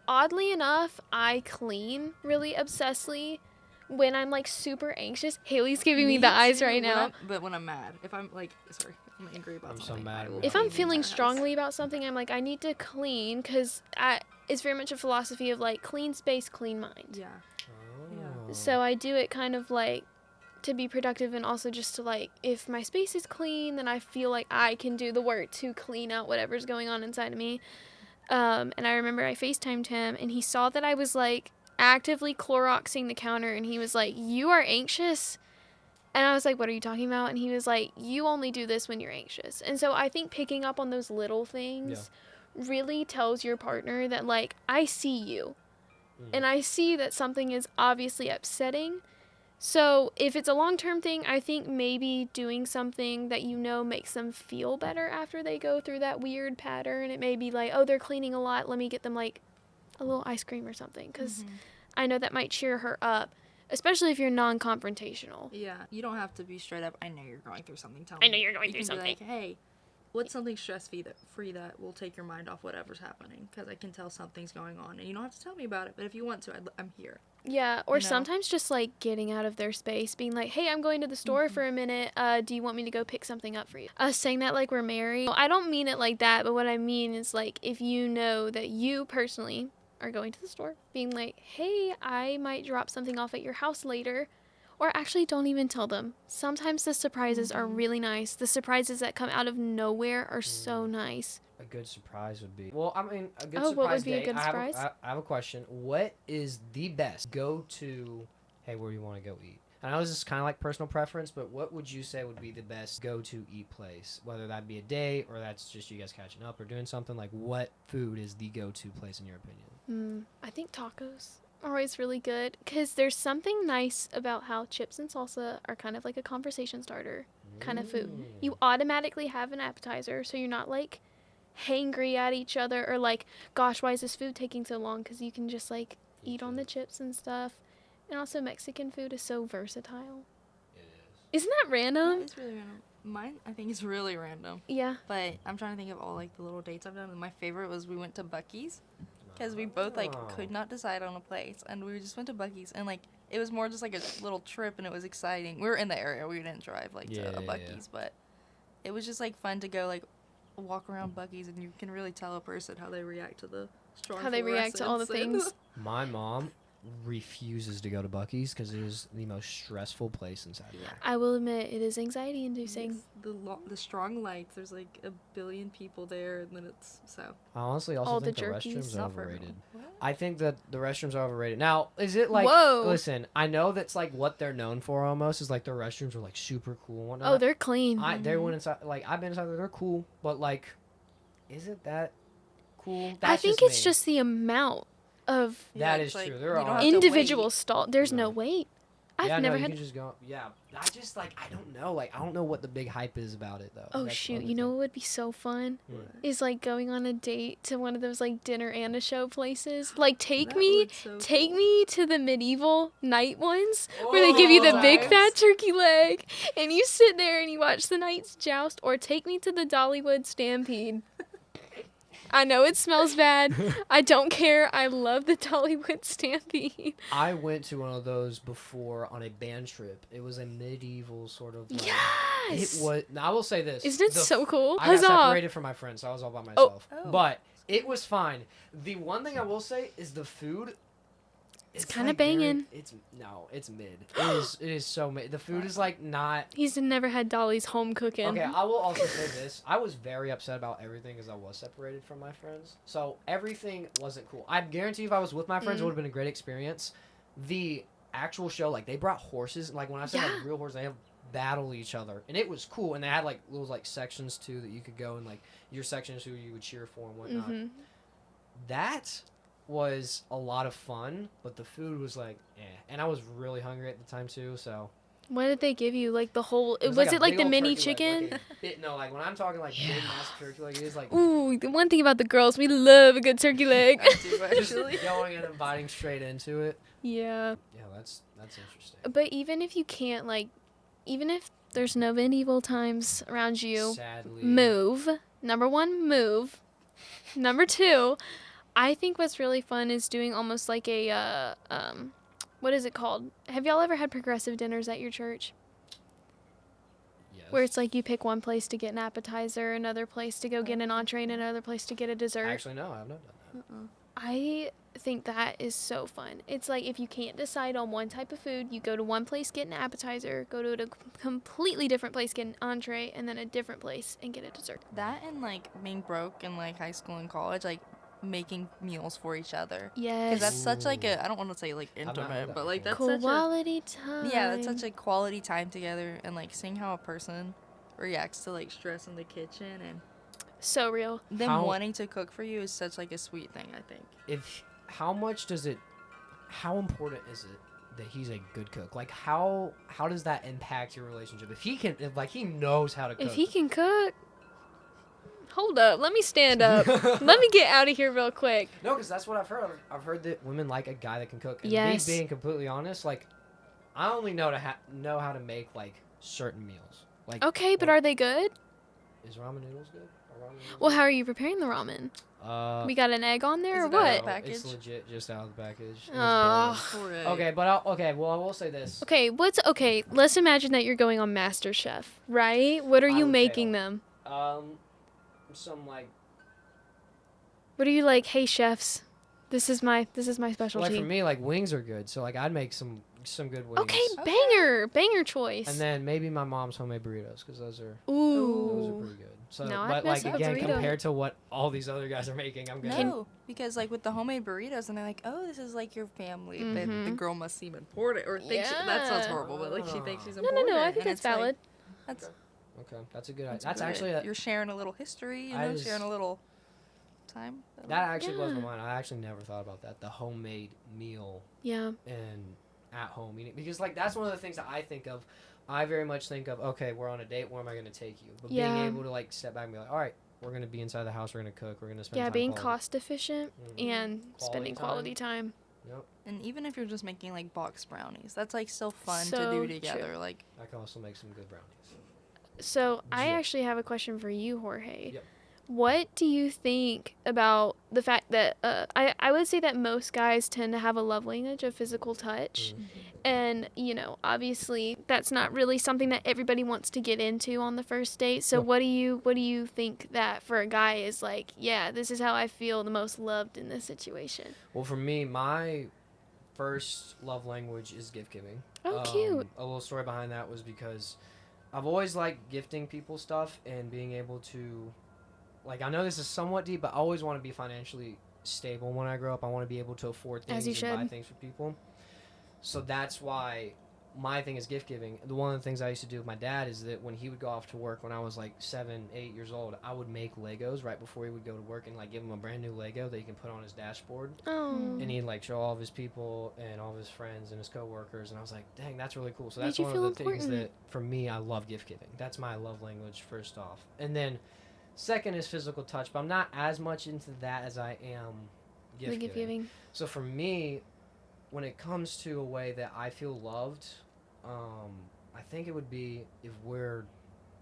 oddly enough, I clean really obsessively when I'm like super anxious. Haley's giving me the eyes right now. But when I'm mad, if I'm like, sorry, if I'm angry about something. So mad. If I'm feeling strongly about something, I'm like, I need to clean, because it's very much a philosophy of like clean space, clean mind. Yeah. Oh. So I do it kind of like to be productive, and also just to like, if my space is clean, then I feel like I can do the work to clean out whatever's going on inside of me. And I remember I FaceTimed him, and he saw that I was like actively Cloroxing the counter, and he was like, you are anxious? And I was like, what are you talking about? And he was like, you only do this when you're anxious. And so I think picking up on those little things really tells your partner that like, I see you, and I see that something is obviously upsetting, So if it's a long-term thing, I think maybe doing something that makes them feel better after they go through that weird pattern. It may be like, oh, they're cleaning a lot. Let me get them like a little ice cream or something, because I know that might cheer her up, especially if you're non-confrontational. Yeah, you don't have to be straight up. I know you're going through something. Tell me. I know you're going through something. You can be like, hey, what's something stress-free that will take your mind off whatever's happening? Because I can tell something's going on, and you don't have to tell me about it. But if you want to, I'm here. Yeah, or sometimes just like getting out of their space, being like, hey, I'm going to the store for a minute. Do you want me to go pick something up for you? Saying that like we're married. I don't mean it like that, but what I mean is like if you know that you personally are going to the store, being like, hey, I might drop something off at your house later. Or actually don't even tell them. Sometimes the surprises are really nice. The surprises that come out of nowhere are so nice. A good surprise would be... Well, I mean, a good surprise what would be date. a good surprise? I have a question. What is the best go-to, hey, where do you want to go eat? I know this is kind of like personal preference, but what would you say would be the best go-to eat place? Whether that be a date or that's just you guys catching up or doing something. Like, what food is the go-to place in your opinion? I think tacos are always really good because there's something nice about how chips and salsa are kind of like a conversation starter kind of food. You automatically have an appetizer, so you're not like hangry at each other or like, gosh, why is this food taking so long? Because you can just like eat on the chips and stuff. And also Mexican food is so versatile. It is. Isn't that random? It's really random. Mine, I think, is really random. Yeah. But I'm trying to think of all like the little dates I've done. And my favorite was we went to Buc-ee's. Because we both, like, could not decide on a place. And we just went to Buc-ee's. And, like, it was more just, like, a little trip. And it was exciting. We were in the area. We didn't drive, like, to a Buc-ee's. But it was just, like, fun to go, like, walk around Buc-ee's. And you can really tell a person how they react to the strong How they react to all the things. My mom refuses to go to Buc-ee's because it is the most stressful place inside of there. I will admit, it is anxiety inducing. The strong lights, there's like a billion people there, and then it's so. I honestly also all think the jerkies. restrooms are overrated. I think that the restrooms are overrated. Now, is it like, Whoa. Listen, I know that's like what they're known for almost is like their restrooms are like super cool and whatnot. Oh, they're clean. They went inside, like I've been inside there, they're cool, but like, is it that cool? I think it's just the amount of that is true. There are individual stall. There's no wait. I've never you had. can just go. Yeah, I just like I don't know. Like I don't know what the big hype is about it though. Oh shoot! You know what would be so fun? Is like going on a date to one of those like dinner and a show places. Like take me to the medieval night ones where they give you the big fat turkey leg and you sit there and you watch the knights joust. Or take me to the Dollywood Stampede. I know it smells bad. I don't care. I love the Dollywood Stampede. I went to one of those before on a band trip. It was a medieval sort of. Like, yes. It was. Now I will say this. Isn't it so cool? I got separated from my friends, so I was all by myself. Oh. But it was fine. The one thing I will say is the food. It's kind of banging. It's mid. It is so mid. The food is like not. He's never had Dolly's home cooking. Okay, I will also say this. I was very upset about everything as I was separated from my friends. So everything wasn't cool. I guarantee if I was with my friends, it would have been a great experience. The actual show, like they brought horses. Like when I say like real horses, they have battle each other, and it was cool. And they had like little like sections too that you could go and like your section is who you would cheer for and whatnot. That was a lot of fun, but the food was like, and I was really hungry at the time too, so. What did they give you? Like the whole, was it like the mini chicken? No, like when I'm talking like big massive turkey leg, it is like. Ooh, the one thing about the girls, we love a good turkey leg. I do, actually. Just going in and biting straight into it. Yeah. Yeah, that's interesting. But even if you can't even if there's no medieval times around you, sadly, move. Number 1, move. Number 2, I think what's really fun is doing almost like a, what is it called? Have y'all ever had progressive dinners at your church? Yes. Where it's like you pick one place to get an appetizer, another place to go get an entree, and another place to get a dessert. Actually, no, I've not done that. I think that is so fun. It's like if you can't decide on one type of food, you go to one place, get an appetizer, go to a completely different place, get an entree, and then a different place and get a dessert. That and like being broke in like high school and college, like making meals for each other. Yes. Because that's such like a, I don't want to say like intimate, but like that's quality time. Yeah, that's such a quality time together, and like seeing how a person reacts to like stress in the kitchen and so real. Them wanting to cook for you is such like a sweet thing, I think. How important is it that he's a good cook? Like, how does that impact your relationship? If he knows how to cook. If he can cook. Hold up. Let me stand up. Let me get out of here real quick. No, because that's what I've heard. I've heard that women like a guy that can cook. And yes. me being completely honest, like, I only know how to make, like, certain meals. Like, okay, but are they good? Is ramen noodles good? Well, how are you preparing the ramen? We got an egg on there or what? It's legit just out of the package. Okay, but I will say this. Okay, let's imagine that you're going on MasterChef, right? What are you making them? Some like. What are you like? Hey chefs, this is my specialty. Like for me, like wings are good, so like I'd make some good wings. Okay, banger choice. And then maybe my mom's homemade burritos, because those are pretty good. So, no, but like again, compared to what all these other guys are making, I'm gonna. No, because like with the homemade burritos, and they're like, oh, this is like your family. Mm-hmm. The girl must seem important, or think that sounds horrible, but like she thinks she's important. No, I think that's valid. Like, that's okay. That's a good idea. That's actually you're sharing a little history, sharing a little time. That actually blows my mind. I actually never thought about that. The homemade meal. Yeah. And at home eating, because like that's one of the things that I think of. I very much think of, okay, we're on a date, where am I going to take you? But being able to like step back and be like, all right, we're going to be inside the house, we're going to cook, we're going to spend time being cost efficient and spending quality time. Yep. And even if you're just making like box brownies, that's like still fun to do together. True. Like I can also make some good brownies. So I actually have a question for you, Jorge. Yep. What do you think about the fact that I would say that most guys tend to have a love language of physical touch, and obviously that's not really something that everybody wants to get into on the first date. So what do you think that for a guy is like? Yeah, this is how I feel the most loved in this situation. Well, for me, my first love language is gift giving. Oh, cute. A little story behind that was because I've always liked gifting people stuff and being able to. Like, I know this is somewhat deep, but I always want to be financially stable when I grow up. I want to be able to afford things and buy things for people. So that's why my thing is gift giving. One of the things I used to do with my dad is that when he would go off to work when I was like 7, 8 years old, I would make Legos right before he would go to work and like give him a brand new Lego that he can put on his dashboard. Oh. And he'd like show all of his people and all of his friends and his coworkers. And I was like, dang, that's really cool. So that's one of the things that for me, I love gift giving. That's my love language first off. And then second is physical touch, but I'm not as much into that as I am gift giving. So for me, when it comes to a way that I feel loved, I think it would be if we're,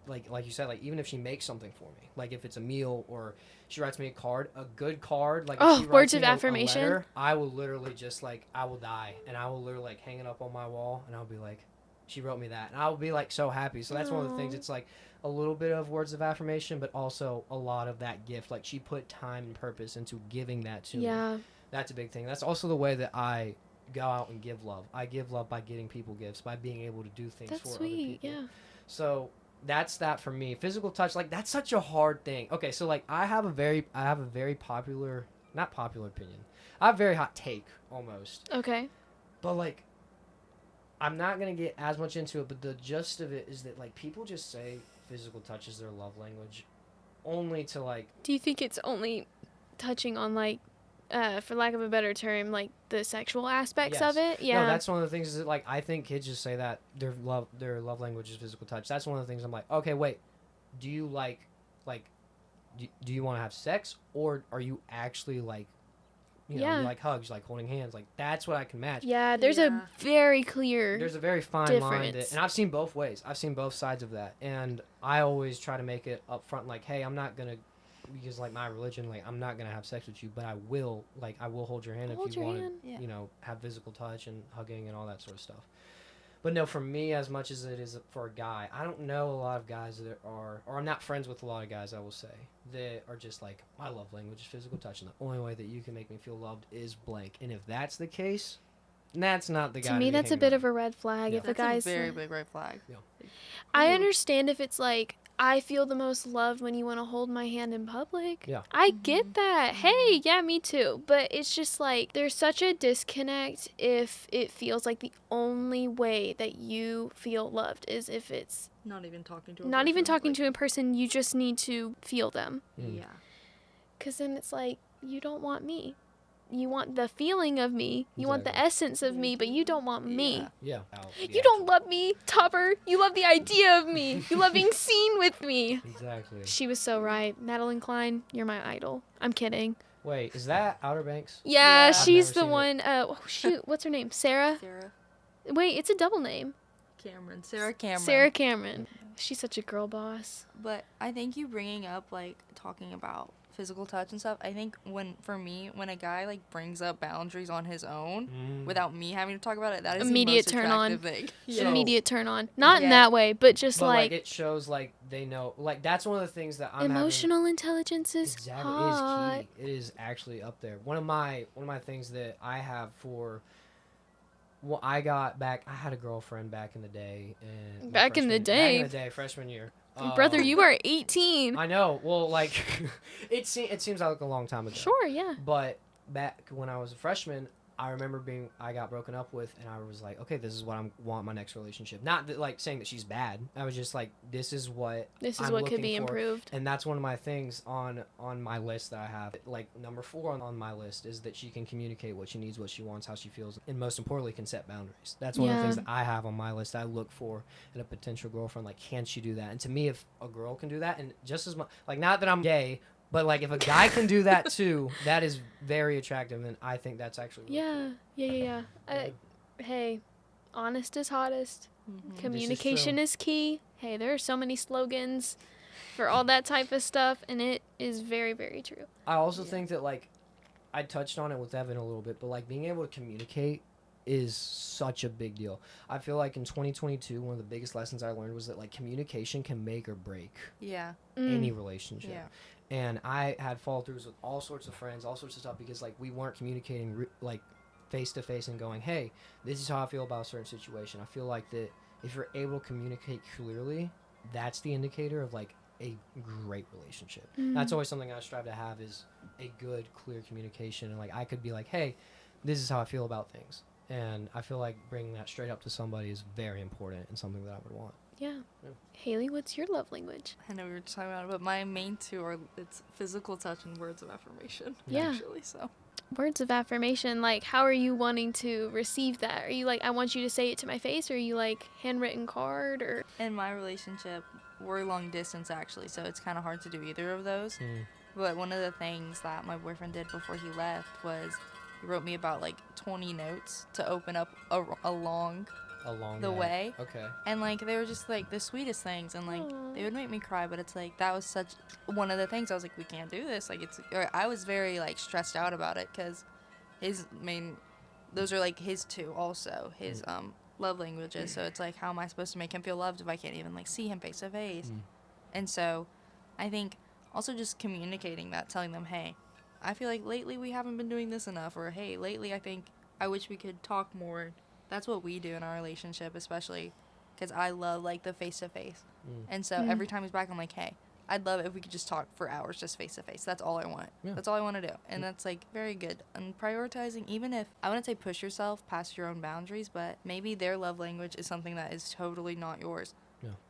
like you said, like even if she makes something for me, like if it's a meal or she writes me a good card, like if she words of writes me affirmation. a letter, I will literally just like, I will die, and I will literally like hang it up on my wall, and I'll be like, she wrote me that, and I will be like so happy. So that's one of the things. It's like a little bit of words of affirmation, but also a lot of that gift. Like she put time and purpose into giving that to me. That's a big thing. That's also the way that I go out and give love. I give love by getting people gifts, by being able to do things for other people. Yeah. So that's that for me. Physical touch, like that's such a hard thing. Okay, so like I have a very popular, not popular opinion. I have a very hot take almost. Okay. But like, I'm not going to get as much into it, but the gist of it is that like people just say physical touch is their love language only to like. Do you think it's only touching on like, for lack of a better term, like the sexual aspects of it? Yeah. No, that's one of the things is that like I think kids just say that their love language is physical touch. That's one of the things I'm like, okay, wait, do you do you want to have sex, or are you actually like, you like hugs, like holding hands, like that's what I can match. Yeah, there's a very clear there's a very fine difference. line and I've seen both ways. I've seen both sides of that, and I always try to make it up front like, hey, I'm not gonna, because like my religion, like I'm not gonna have sex with you, but I will hold your hand if you want to have physical touch and hugging and all that sort of stuff. But no, for me, as much as it is for a guy, I don't know a lot of guys that are, or I'm not friends with a lot of guys, I will say, that are just like, my love language is physical touch, and the only way that you can make me feel loved is blank. And if that's the case, that's not the guy. To me, that's a bit of a red flag. Yeah. If a guy's a very big red flag. Yeah. I understand if it's like, I feel the most loved when you want to hold my hand in public. Yeah. I get that. Hey, yeah, me too. But it's just like, there's such a disconnect if it feels like the only way that you feel loved is if it's not even talking to a person, you just need to feel them. Yeah. Because then it's like, you don't want me. the feeling of me. You want the essence of me, but you don't want me. Yeah. You don't love me, Topper. You love the idea of me. You love being seen with me. Exactly. She was so right. Madeline Klein, you're my idol. I'm kidding. Wait, is that Outer Banks? Yeah, Yeah. she's the one. Oh, shoot. What's her name? Sarah? Sarah Wait, it's a double name. Cameron. Sarah Cameron. Sarah Cameron. She's such a girl boss. But I think you bringing up, like, talking about physical touch and stuff, I think when a guy, like, brings up boundaries on his own without me having to talk about it, that is Immediate the most turn on. attractive thing. Yeah. Immediate turn on. Not in that way, but just but like it shows like they know, like that's one of the things that I'm emotional intelligence is hot. It is key. It is actually up there. One of my things that I have for I had a girlfriend back in the day. Back in the day, freshman year. Brother, you are 18. I know. Well, like, it seems like a long time ago. Sure, yeah. But back when I was a freshman, I remember I got broken up with, and I was like, okay, this is what I want my next relationship. Not that, like saying that she's bad. I was just like, this is what could be improved. And that's one of my things on my list that I have. Like number 4 on my list is that she can communicate what she needs, what she wants, how she feels, and most importantly, can set boundaries. That's one of the things that I have on my list. I look for in a potential girlfriend. Like, can she do that? And to me, if a girl can do that, and just as much, like, not that I'm gay. But, like, if a guy can do that, too, that is very attractive, and I think that's actually really cool. Hey, honest is hottest. Mm-hmm. Communication is key. Hey, there are so many slogans for all that type of stuff, and it is very, very true. I also think that, like, I touched on it with Evan a little bit, but, like, being able to communicate is such a big deal. I feel like in 2022, one of the biggest lessons I learned was that, like, communication can make or break any relationship. Yeah. And I had fall-throughs with all sorts of friends, all sorts of stuff, because, like, we weren't communicating, like, face-to-face and going, hey, this is how I feel about a certain situation. I feel like that if you're able to communicate clearly, that's the indicator of, like, a great relationship. That's always something I strive to have, is a good, clear communication. And, like, I could be like, hey, this is how I feel about things. And I feel like bringing that straight up to somebody is very important and something that I would want. Yeah. Halie, what's your love language? I know we were just talking about it, but my main 2 are it's physical touch and words of affirmation. Yeah. Actually, so. Words of affirmation, like, how are you wanting to receive that? Are you like, I want you to say it to my face, or are you like handwritten card, or? In my relationship, we're long distance actually, so it's kind of hard to do either of those. But one of the things that my boyfriend did before he left was he wrote me about like 20 notes to open up along the way. Okay. And like they were just like the sweetest things, and like they would make me cry, but it's like that was such one of the things I was like, we can't do this. Like I was very like stressed out about it, because those are like his 2 also, his love languages. So it's like, how am I supposed to make him feel loved if I can't even like see him face to face? And so I think also just communicating that, telling them, hey, I feel like lately we haven't been doing this enough, or hey, lately I wish we could talk more. That's what we do in our relationship, especially because I love like the face to face. And so every time he's back, I'm like, hey, I'd love it if we could just talk for hours, just face to face. That's all I want. That's all I want to do. And that's like very good. And prioritizing, even if I wouldn't say push yourself past your own boundaries, but maybe their love language is something that is totally not yours.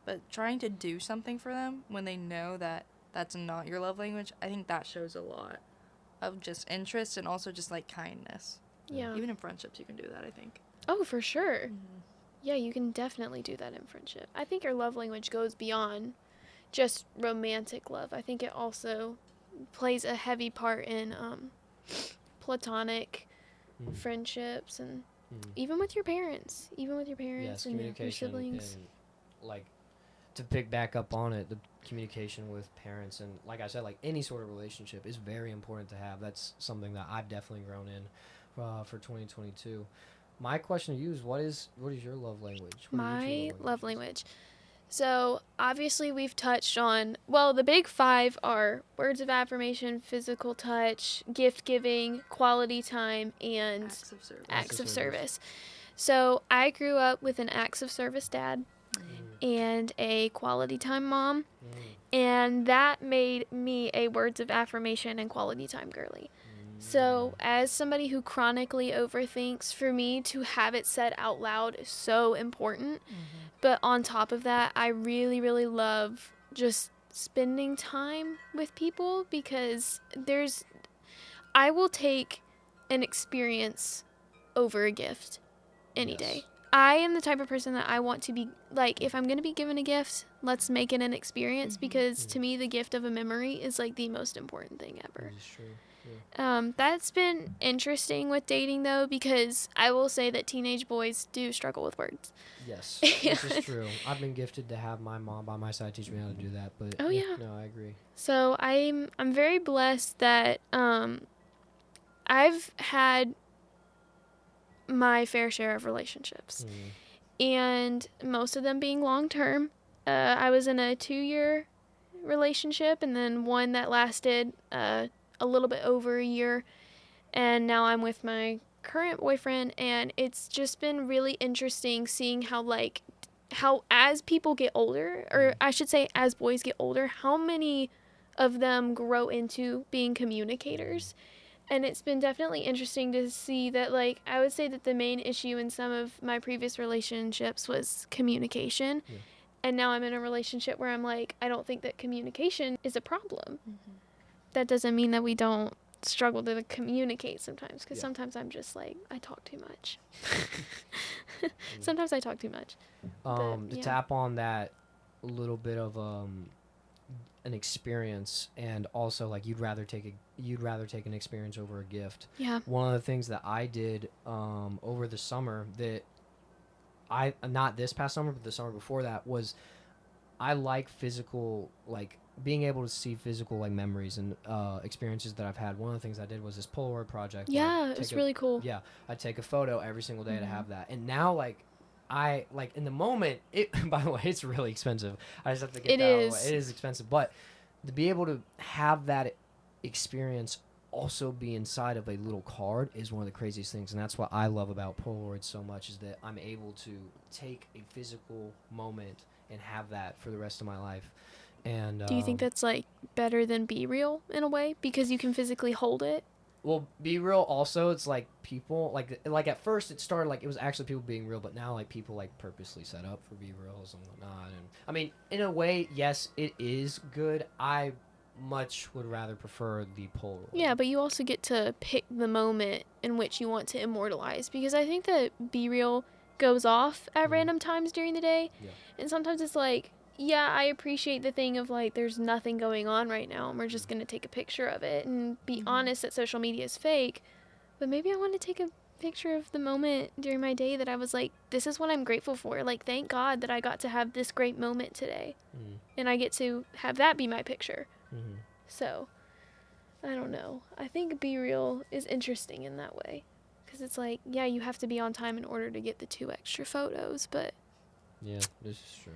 But trying to do something for them when they know that that's not your love language, I think that shows a lot of just interest, and also just like kindness. Yeah. Even in friendships, you can do that, I think. Oh, for sure. Yeah, you can definitely do that in friendship. I think your love language goes beyond just romantic love. I think it also plays a heavy part in platonic friendships, and even with your parents. Yes, and your communication siblings. And, like, to pick back up on it, the communication with parents, and like I said, like any sort of relationship is very important to have. That's something that I've definitely grown in for 2022. My question to you is, what is your love language? My love language. So obviously we've touched on, well, the big 5 are words of affirmation, physical touch, gift giving, quality time, and acts of service. So I grew up with an acts of service dad and a quality time mom, and that made me a words of affirmation and quality time girly. So as somebody who chronically overthinks, for me to have it said out loud is so important. But on top of that, I really, really love just spending time with people, because I will take an experience over a gift any day. I am the type of person that I want to be, like, if I'm going to be given a gift, let's make it an experience, because to me, the gift of a memory is, like, the most important thing ever. That is true. Yeah. That's been interesting with dating, though, because I will say that teenage boys do struggle with words. Yes, this is true. I've been gifted to have my mom by my side teach me how to do that, but Oh, yeah. No, I agree. So I'm very blessed that I've had my fair share of relationships, and most of them being long term. I was in a 2-year relationship, and then one that lasted a little bit over a year, and now I'm with my current boyfriend, and it's just been really interesting seeing how as people get older, or I should say as boys get older, how many of them grow into being communicators. And it's been definitely interesting to see that, like, I would say that the main issue in some of my previous relationships was communication. Yeah. And now I'm in a relationship where I'm like, I don't think that communication is a problem. That doesn't mean that we don't struggle to communicate sometimes, because sometimes I'm just like, I talk too much. Sometimes I talk too much. To tap on that little bit of an experience, and also, like, you'd rather take an experience over a gift. Yeah. One of the things that I did over the summer, that I not this past summer but the summer before that, was I like physical, like, being able to see physical, like, memories and experiences that I've had. One of the things I did was this Polaroid project. Yeah, it's really cool. Yeah, I'd take a photo every single day to have that. And now, like, I, like, in the moment, it, by the way, it's really expensive. I just have to get that out of the way. It is expensive. But to be able to have that experience also be inside of a little card is one of the craziest things. And that's what I love about Polaroid so much, is that I'm able to take a physical moment and have that for the rest of my life. And do you think that's, like, better than BeReal in a way, because you can physically hold it? Well, BeReal also, it's like people, like at first it started like it was actually people being real, but now, like, people, like, purposely set up for BeReals and whatnot. And I mean, in a way, yes, it is good. I much would rather prefer the Polaroid. Yeah, but you also get to pick the moment in which you want to immortalize, because I think that BeReal goes off at random times during the day, and sometimes it's like, yeah, I appreciate the thing of, like, there's nothing going on right now, and we're just going to take a picture of it and be honest that social media is fake. But maybe I want to take a picture of the moment during my day that I was like, this is what I'm grateful for. Like, thank God that I got to have this great moment today. And I get to have that be my picture. So, I don't know. I think BeReal is interesting in that way. Because it's like, yeah, you have to be on time in order to get the 2 extra photos, but... Yeah, this is true.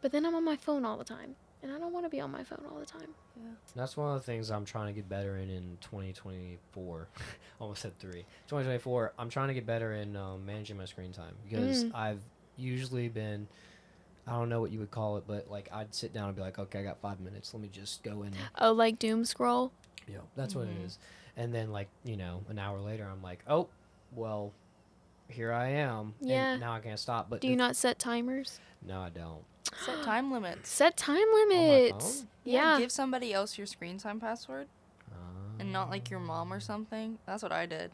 But then I'm on my phone all the time, and I don't want to be on my phone all the time. Yeah. That's one of the things I'm trying to get better in 2024. Almost said 3. 2024, I'm trying to get better in managing my screen time, because I've usually been, I don't know what you would call it, but, like, I'd sit down and be like, okay, I got 5 minutes. Let me just go in. Oh, like doom scroll? Yeah, that's what it is. And then, like, you know, an hour later, I'm like, oh, well, here I am. Yeah. And now I can't stop. But do you not set timers? No, I don't. Set time limits. Set time limits. Yeah. Give somebody else your screen time password. And not, like, your mom or something. That's what I did.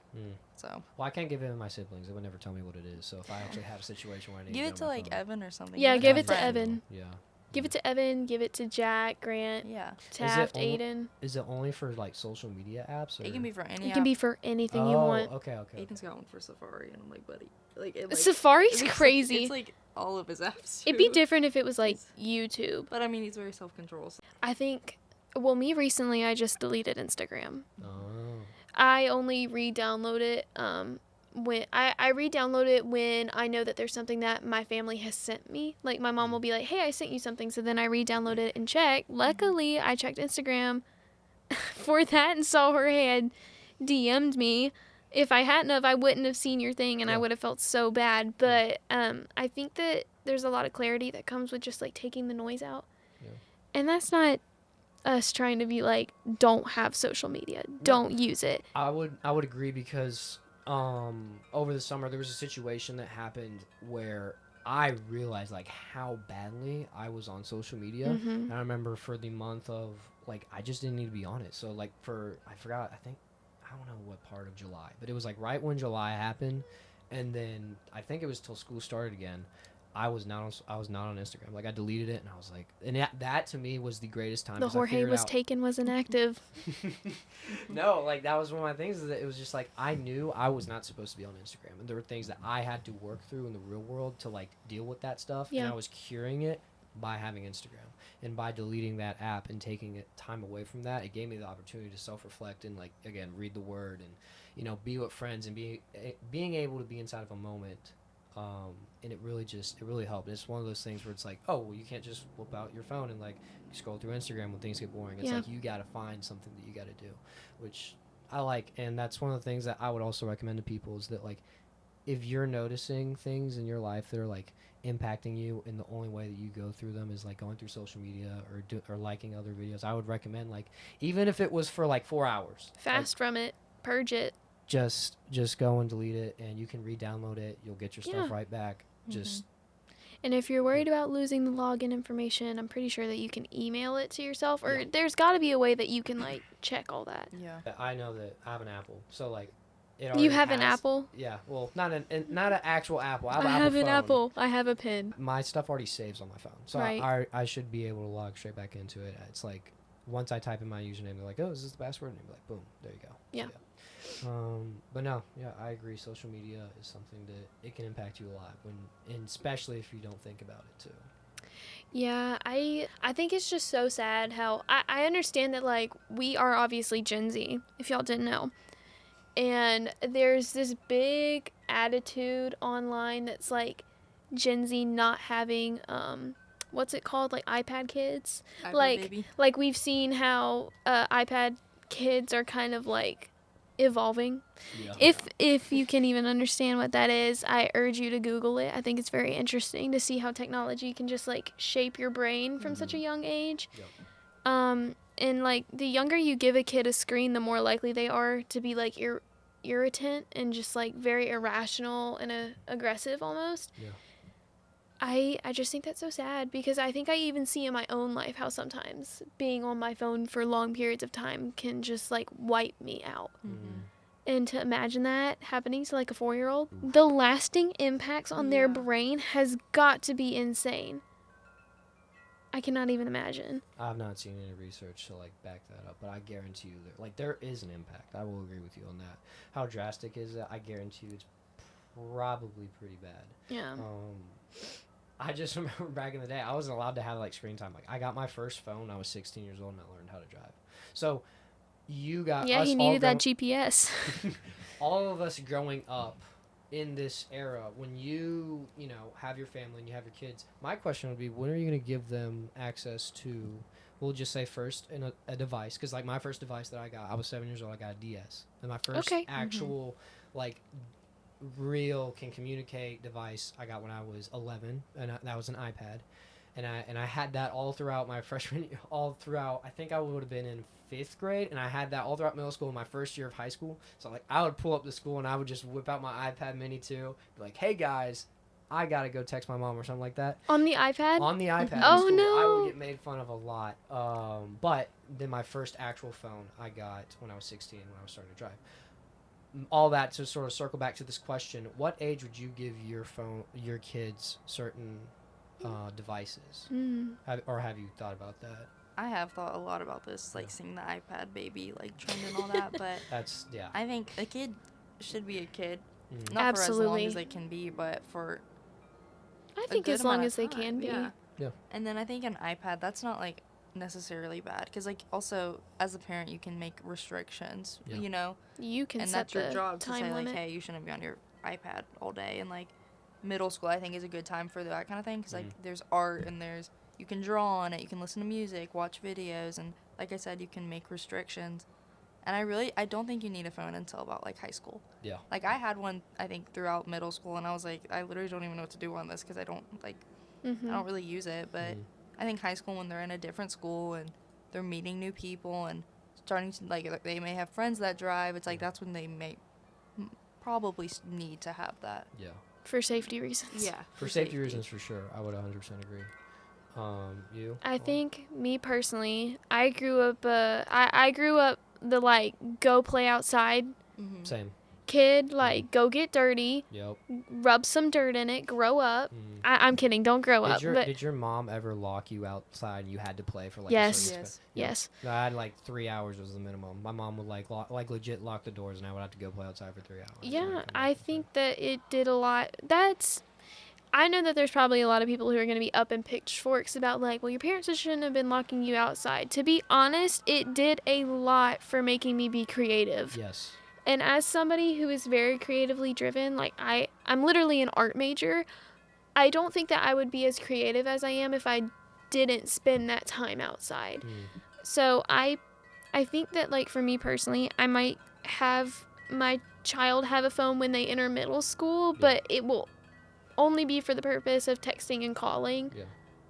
So. Well, I can't give it to my siblings. They would never tell me what it is. So if I actually have a situation where I need give to it to, like, Evan or something. Yeah, give it to Evan. Yeah. Give it to Evan. Give it to Jack, Grant, Taft, Aiden. Is it only for, like, social media apps? Or? It can be for any app. It can be for anything you want. Okay. Aiden's got one for Safari, and I'm like, buddy. Safari's crazy. It's like all of his apps. It'd be different if it was like YouTube. But I mean, he's very self-controlled. I think, well, me recently, I just deleted Instagram. Oh. I only re-download it when I re-download it when I know that there's something that my family has sent me. Like, my mom will be like, hey, I sent you something, so then I re-download it and check. Luckily, I checked Instagram for that and saw her had DM'd me. If I hadn't have, I wouldn't have seen your thing, and I would have felt so bad. But I think that there's a lot of clarity that comes with just, like, taking the noise out. Yeah. And that's not us trying to be like, don't have social media. Don't use it. I would agree, because over the summer there was a situation that happened where I realized, like, how badly I was on social media. And I remember for the month of, like, I just didn't need to be on it. So, like, I think I don't know what part of July, but it was like right when July happened, and then I think it was till school started again. I was not on Instagram. Like I deleted it, and I was like, and that to me was the greatest time. The Jorge was taken, was inactive. No, like that was one of my things. Is that it was just like I knew I was not supposed to be on Instagram, and there were things that I had to work through in the real world to like deal with that stuff, and I was curing it by having Instagram, and by deleting that app and taking it time away from that, it gave me the opportunity to self-reflect and like again read the word and be with friends and being able to be inside of a moment. And it really helped. It's one of those things where it's like, oh, well, you can't just whip out your phone and like scroll through Instagram when things get boring. It's like you got to find something that you got to do, which I like. And that's one of the things that I would also recommend to people is that like if you're noticing things in your life that are like impacting you and the only way that you go through them is like going through social media or liking other videos, I would recommend like even if it was for like 4 hours, fast from it, purge it. Just go and delete it, and you can re-download it. You'll get your stuff right back. And if you're worried about losing the login information, I'm pretty sure that you can email it to yourself, or there's got to be a way that you can like check all that. Yeah, I know that I have an Apple, so like you have an Apple? Yeah, well, not an actual Apple. I have an Apple. I have a pin. My stuff already saves on my phone, so I should be able to log straight back into it. It's like once I type in my username, they're like, "Oh, is this the password?" And I'm like, "Boom, there you go." Yeah. But no, I agree. Social media is something that it can impact you a lot and especially if you don't think about it too. Yeah, I think it's just so sad how I understand that like we are obviously Gen Z, if y'all didn't know. And there's this big attitude online that's like Gen Z not having what's it called, like iPad kids? Like we've seen how iPad kids are kind of like evolving. If you can even understand what that is, I urge you to Google it. I think it's very interesting to see how technology can just like shape your brain from such a young age. And like the younger you give a kid a screen, the more likely they are to be like irritant and just like very irrational and aggressive almost. I just think that's so sad because I think I even see in my own life how sometimes being on my phone for long periods of time can just like wipe me out. And to imagine that happening to like a 4-year-old, the lasting impacts on their brain has got to be insane. I cannot even imagine. I've not seen any research to like back that up, but I guarantee you that like there is an impact. I will agree with you on that. How drastic is that? I guarantee you it's probably pretty bad. Yeah. I just remember back in the day, I wasn't allowed to have like screen time. Like I got my first phone when I was 16 years old and I learned how to drive. So you got he needed that GPS. all of us growing up in this era, when you have your family and you have your kids, my question would be, when are you going to give them access to, we'll just say first in a device? Because like my first device that I got, I was 7 years old, I got a DS. And my first actual like real can communicate device I got when I was 11, and that was an iPad. And I had that all throughout my freshman year, I think I would have been in 5th grade, and I had that all throughout middle school and my first year of high school. So like I would pull up to school and I would just whip out my iPad mini too, be like, "Hey guys, I gotta go text my mom," or something like that. On the iPad? On the iPad. Oh no! I would get made fun of a lot. But then my first actual phone I got when I was 16, when I was starting to drive. All that to sort of circle back to this question: what age would you give your kids certain devices? Have you thought about that? I have thought a lot about this, like seeing the iPad baby like trend and all that, but I think a kid should be a kid, not for as long as they can be, but for I think as long as they can be. Yeah. And then I think an iPad, that's not like necessarily bad, because like also as a parent you can make restrictions. You can and set that's your the job to time say limit. like, hey, you shouldn't be on your iPad all day. And like middle school I think is a good time for that kind of thing, because like there's art and you can draw on it, you can listen to music, watch videos, and like I said, you can make restrictions. And I don't think you need a phone until about like high school. Yeah. Like I had one I think throughout middle school, and I was like, I literally don't even know what to do on this because I don't like I don't really use it. But I think high school, when they're in a different school and they're meeting new people and starting to like they may have friends that drive, it's like that's when they may probably need to have that. Yeah. For safety reasons. Yeah. For safety reasons, for sure. I would 100% agree. You? I think me personally, I grew up the like go play outside Same. kid, like go get dirty, Yep. rub some dirt in it, grow up. I'm kidding, don't grow up. But Did your mom ever lock you outside and you had to play for like Yes. a certain Yes. I had like 3 hours was the minimum. My mom would like legit lock the doors and I would have to go play outside for 3 hours. Yeah, I think that it did a lot. I know that there's probably a lot of people who are going to be up in pitchforks about like, well, your parents shouldn't have been locking you outside. To be honest, it did a lot for making me be creative. Yes. And as somebody who is very creatively driven, like I'm literally an art major, I don't think that I would be as creative as I am if I didn't spend that time outside. So I think that like for me personally, I might have my child have a phone when they enter middle school, but it will only be for the purpose of texting and calling. Yeah.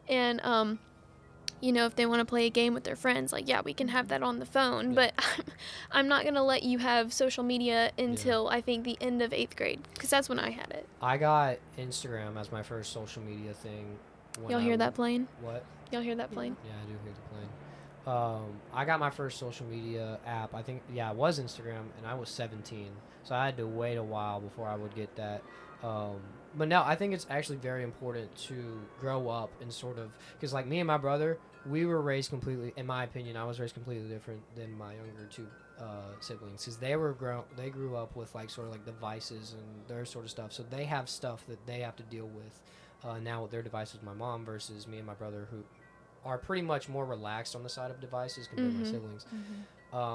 And you know, if they want to play a game with their friends, like, yeah, we can have that on the phone, but I'm not going to let you have social media until I think the end of 8th grade, because that's when I had it. I got Instagram as my first social media thing. Y'all hear that plane? What? Y'all hear that plane? Yeah, I do hear the plane. I got my first social media app. I think, it was Instagram, and I was 17, so I had to wait a while before I would get that. But no, I think it's actually very important to grow up and sort of, because like me and my brother, we were raised completely, in my opinion, I was raised completely different than my younger two siblings, because they grew up with like sort of like devices and their sort of stuff, so they have stuff that they have to deal with now with their devices. My mom versus me and my brother, who are pretty much more relaxed on the side of devices compared to my siblings.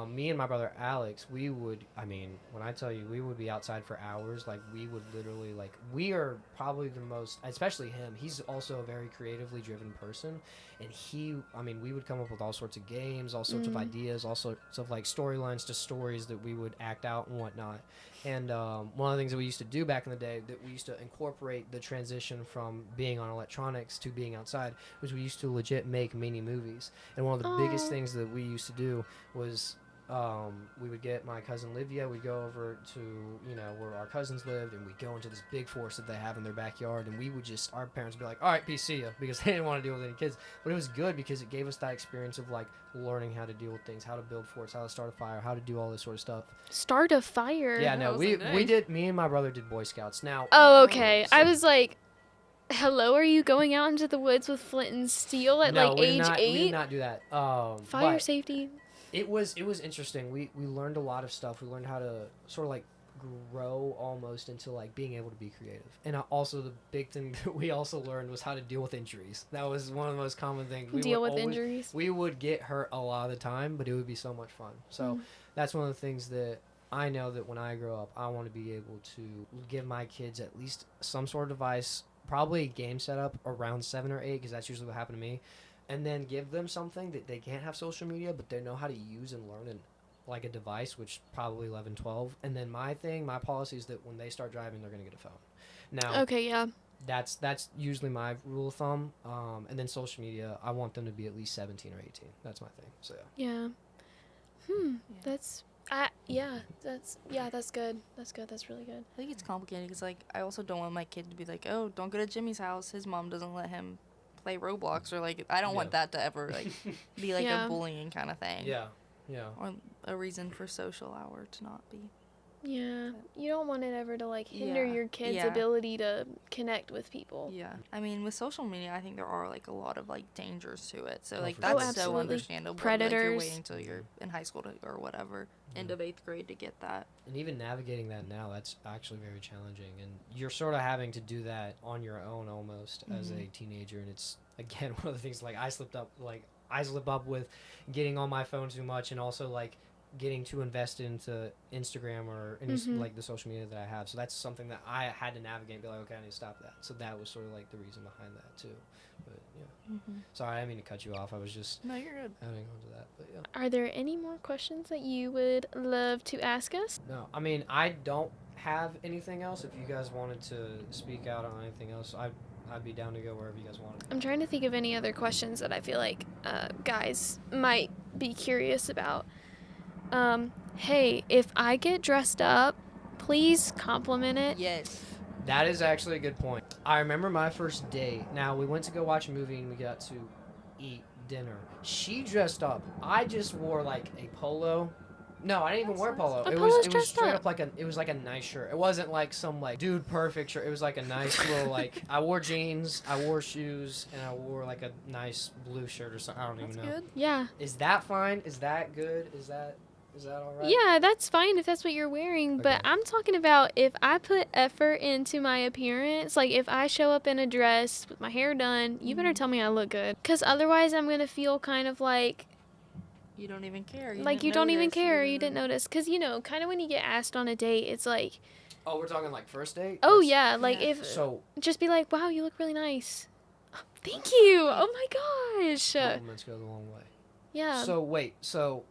Me and my brother Alex, we would, when I tell you, we would be outside for hours. Like, we would literally, like, we are probably the most, especially him, he's also a very creatively driven person. And we would come up with all sorts of games, all sorts of ideas, all sorts of, like, storylines to stories that we would act out and whatnot. And one of the things that we used to do back in the day, that we used to incorporate the transition from being on electronics to being outside, was we used to legit make mini movies. And one of the biggest things that we used to do was we would get my cousin Livia, we'd go over to, where our cousins lived, and we'd go into this big forest that they have in their backyard, and we would just, our parents would be like, all right, peace, see ya, because they didn't want to deal with any kids. But it was good because it gave us that experience of, like, learning how to deal with things, how to build forts, how to start a fire, how to do all this sort of stuff. Start a fire? Yeah, no, we did, me and my brother did Boy Scouts. Now. Oh, okay. I was like, hello, are you going out into the woods with flint and steel at age 8? We did not do that. Fire safety. It was interesting. We learned a lot of stuff. We learned how to sort of like grow almost into like being able to be creative. And also the big thing that we also learned was how to deal with injuries. That was one of the most common things. Injuries. We would get hurt a lot of the time, but it would be so much fun. So that's one of the things that I know that when I grow up, I want to be able to give my kids at least some sort of device, probably a game setup around 7 or 8, because that's usually what happened to me. And then give them something that they can't have social media, but they know how to use and learn in, like a device, which probably 11, 12. And then my policy is that when they start driving, they're going to get a phone. Now, okay, yeah. That's usually my rule of thumb. And then social media, I want them to be at least 17 or 18. That's my thing. So yeah. That's good. That's really good. I think it's complicated because, like, I also don't want my kid to be like, oh, don't go to Jimmy's house. His mom doesn't let him play Roblox, or like, I don't want that to ever like be like a bullying kind of thing. Yeah. Or a reason for social hour to not be. Yeah. You don't want it ever to like hinder your kid's ability to connect with people. Yeah. I mean, with social media, I think there are like a lot of like dangers to it. So like that's so understandable. Predators. Like, you're waiting until you're in high school or whatever, end of 8th grade to get that. And even navigating that now, that's actually very challenging. And you're sort of having to do that on your own almost as a teenager. And it's, again, one of the things, like, I slip up with getting on my phone too much, and also like getting too invested into Instagram or any like the social media that I have. So that's something that I had to navigate and be like, okay, I need to stop that. So that was sort of like the reason behind that too. But yeah. Sorry, I didn't mean to cut you off. I was just No, you're good. adding on to that. But yeah. Are there any more questions that you would love to ask us? No, I mean, I don't have anything else. If you guys wanted to speak out on anything else, I'd be down to go wherever you guys wanted. I'm trying to think of any other questions that I feel like guys might be curious about. Hey, if I get dressed up, please compliment it. Yes. That is actually a good point. I remember my first date. Now, we went to go watch a movie and we got to eat dinner. She dressed up. I just wore like a polo No, I didn't even wear polo. But It polo's was dressed straight up. up like it was like a nice shirt. It wasn't like some like dude perfect shirt. It was like a nice little like I wore jeans, I wore shoes, and I wore like a nice blue shirt or something. I don't even know. Good. Yeah. Is that fine? Is that good? Is that all right? Yeah, that's fine if that's what you're wearing, but Okay. I'm talking about if I put effort into my appearance, like if I show up in a dress with my hair done, you better tell me I look good. Because otherwise I'm going to feel kind of like You don't even care. you don't even care, you didn't notice. Because, you know, kind of when you get asked on a date, it's like, Oh, we're talking like first date? oh, That's- yeah, like yeah. if, So just be like, wow, you look really nice. Oh, thank you. Oh, my gosh. compliments go the long way. Yeah. So wait, so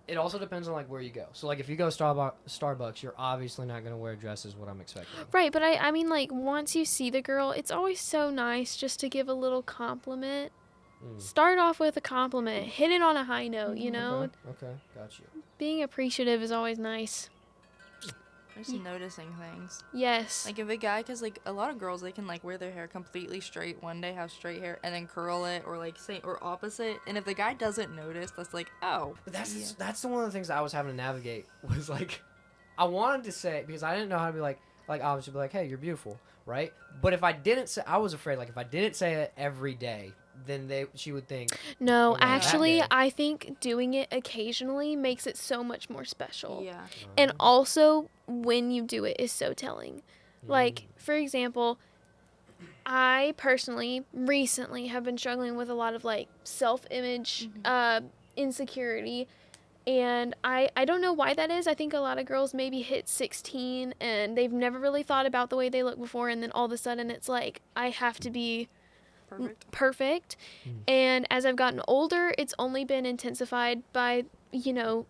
it also depends on like where you go. So like if you go Starbucks, you're obviously not gonna wear a dress is what I'm expecting. Right, but I mean, like, once you see the girl, it's always so nice just to give a little compliment. Start off with a compliment. Hit it on a high note, you know? Okay, got you. Being appreciative is always nice. Just noticing things. Yes. Like if a guy, because like a lot of girls, they can like wear their hair completely straight one day, have straight hair, and then curl it, or like say or opposite. And if the guy doesn't notice, that's like, oh. But that's the one of the things I was having to navigate was like, I wanted to say because I didn't know how to be like obviously be like, hey, you're beautiful, right? But if I didn't say, I was afraid like if I didn't say it every day, then she would think. No, well, that actually, day- I think doing it occasionally makes it so much more special. Yeah. And also, when you do it is so telling. Like, for example, I personally recently have been struggling with a lot of like self-image insecurity, and I don't know why that is. I think a lot of girls maybe hit 16 and they've never really thought about the way they look before, and then all of a sudden it's like I have to be perfect. And as I've gotten older, it's only been intensified by, you know,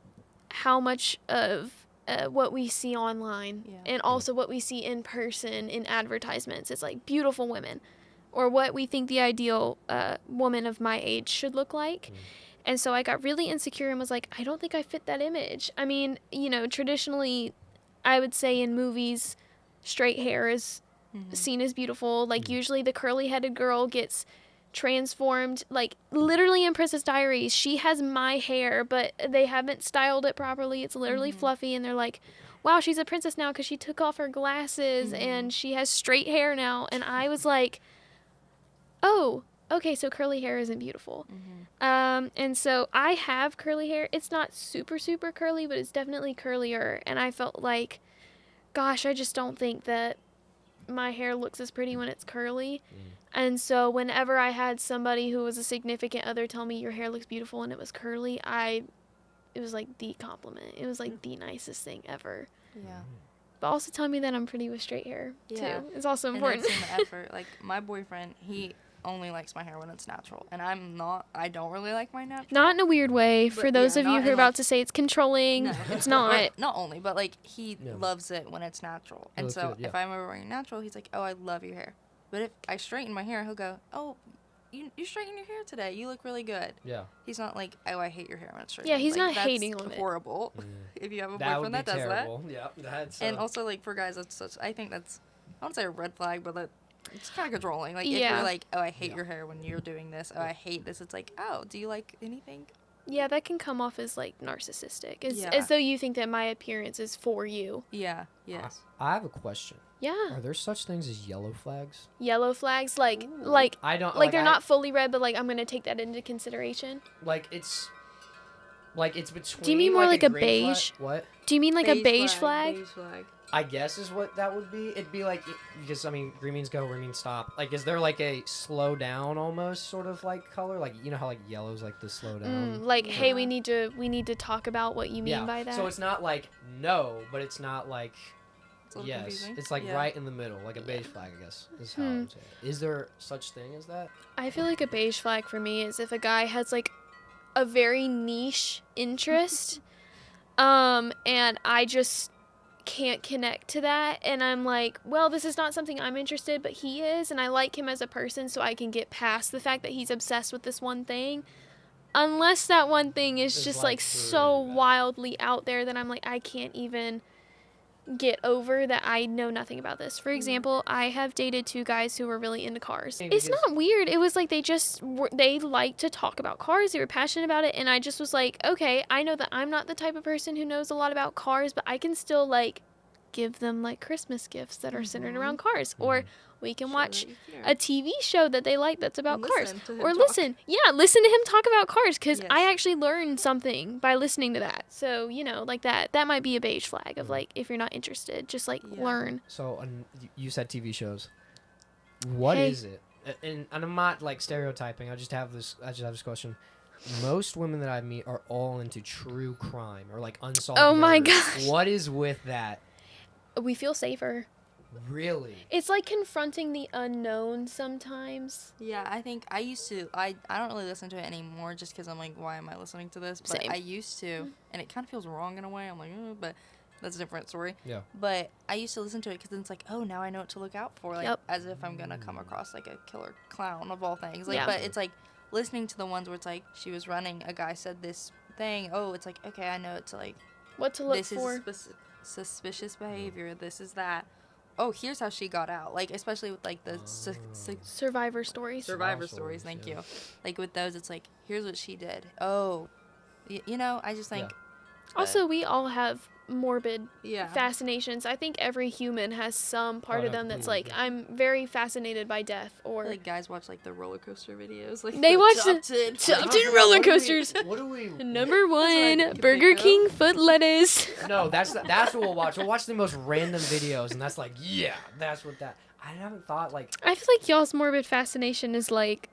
how much of what we see online and also what we see in person in advertisements. It's like beautiful women, or what we think the ideal woman of my age should look like. And so I got really insecure and was like, I don't think I fit that image. I mean, you know, traditionally, I would say in movies, straight hair is seen as beautiful. Like usually the curly-headed girl gets transformed, like literally in Princess Diaries, she has my hair, but they haven't styled it properly. It's literally fluffy, and they're like, wow, she's a princess now because she took off her glasses and she has straight hair now. And I was like, oh, okay, so curly hair isn't beautiful. And so I have curly hair. It's not super, super curly, but it's definitely curlier. And I felt like, gosh, I just don't think that my hair looks as pretty when it's curly. And so whenever I had somebody who was a significant other tell me your hair looks beautiful and it was curly, it was like the compliment. It was like the nicest thing ever. Yeah. But also tell me that I'm pretty with straight hair Yeah. too. It's also important. And that's in the effort. Like my boyfriend, he only likes my hair when it's natural, and I don't really like my natural. Not in a weird way. For But, those yeah, of you not who are in, about like- to say it's controlling, No. it's not. Not only, but like he Yeah. loves it when it's natural. And Looks so good, yeah. if I'm ever wearing natural, he's like, "Oh, I love your hair." But if I straighten my hair, he'll go, "Oh, you straightened your hair today. You look really good." Yeah. He's not like, "Oh, I hate your hair when it's straight." Yeah, he's like, not that's hating on it. horrible. If you have a That would boyfriend be that does terrible. Yeah, that's. that. And also like for guys, that's such. I think that's. I don't say a red flag, but it's kind of controlling. Like if Yeah. you're like, "Oh, I hate your hair when you're doing this. Oh, I hate this." It's like, "Oh, do you like anything?" Yeah, that can come off as like narcissistic. Yeah. As though you think that my appearance is for you. Yeah. Yes. I have a question. Yeah. Are there such things as yellow flags? Yellow flags, like I don't like they're not fully red, but like I'm gonna take that into consideration. like it's between. Do you mean more like a green beige? flag- What? Do you mean like a beige flag? Beige flag. I guess is what that would be. It'd be like because I mean green means go, red means stop. Like is there like a slow down almost sort of like color? Like you know how like yellow's like the slow down. Like, hey, we need to talk about what you mean by that. So it's not like no, but it's not like It's a little yes. confusing. It's like Yeah. right in the middle, like a beige flag. I guess is how I'm saying it. Is there such thing as that? I feel like a beige flag for me is if a guy has like a very niche interest, and I just can't connect to that, and I'm like, well, this is not something I'm interested, but he is, and I like him as a person, so I can get past the fact that he's obsessed with this one thing. Unless that one thing is It's just like like so really bad. wildly out there that I'm like, I can't even get over that I know nothing about this. For example, I have dated 2 guys who were really into cars. It's not weird. It was like they like to talk about cars. They were passionate about it. And I just was like, okay, I know that I'm not the type of person who knows a lot about cars, but I can still like give them like Christmas gifts that are centered around cars. Or we can watch a TV show that they like that's about cars. Or listen to him talk about cars, because I actually learned something by listening to that. So, you know, like that might be a beige flag of like, if you're not interested, just like learn. So you said TV shows. What is it? And I'm not like stereotyping. I just have this question. Most women that I meet are all into true crime or like unsolved murders. My gosh. What is with that? We feel safer. Really? It's like confronting the unknown sometimes. Yeah, I think I used to. I don't really listen to it anymore just because I'm like, why am I listening to this? But Same. I used to, and it kind of feels wrong in a way. I'm like, but that's a different story. Yeah. But I used to listen to it because then it's like, oh, now I know what to look out for. Like, as if I'm going to come across like a killer clown of all things. Like, but it's like listening to the ones where it's like, she was running, a guy said this thing. Oh, it's like, okay, I know it's like, what to look for. This is suspicious behavior. This is that. Oh, here's how she got out. Like, especially with, like, the survivor stories. Survivor stories, thank you. Like, with those, it's like, here's what she did. Oh. You know, I just think... Also, we all have morbid fascinations. I think every human has some part of them that's like, I'm very fascinated by death, or... Like, guys watch, like, the roller coaster videos. Like, they watch the top 10 roller coasters. What do we... Number 1, Burger King foot lettuce. No, that's what we'll watch. We'll watch the most random videos, and that's like, that's what that... I haven't thought, like... I feel like y'all's morbid fascination is like,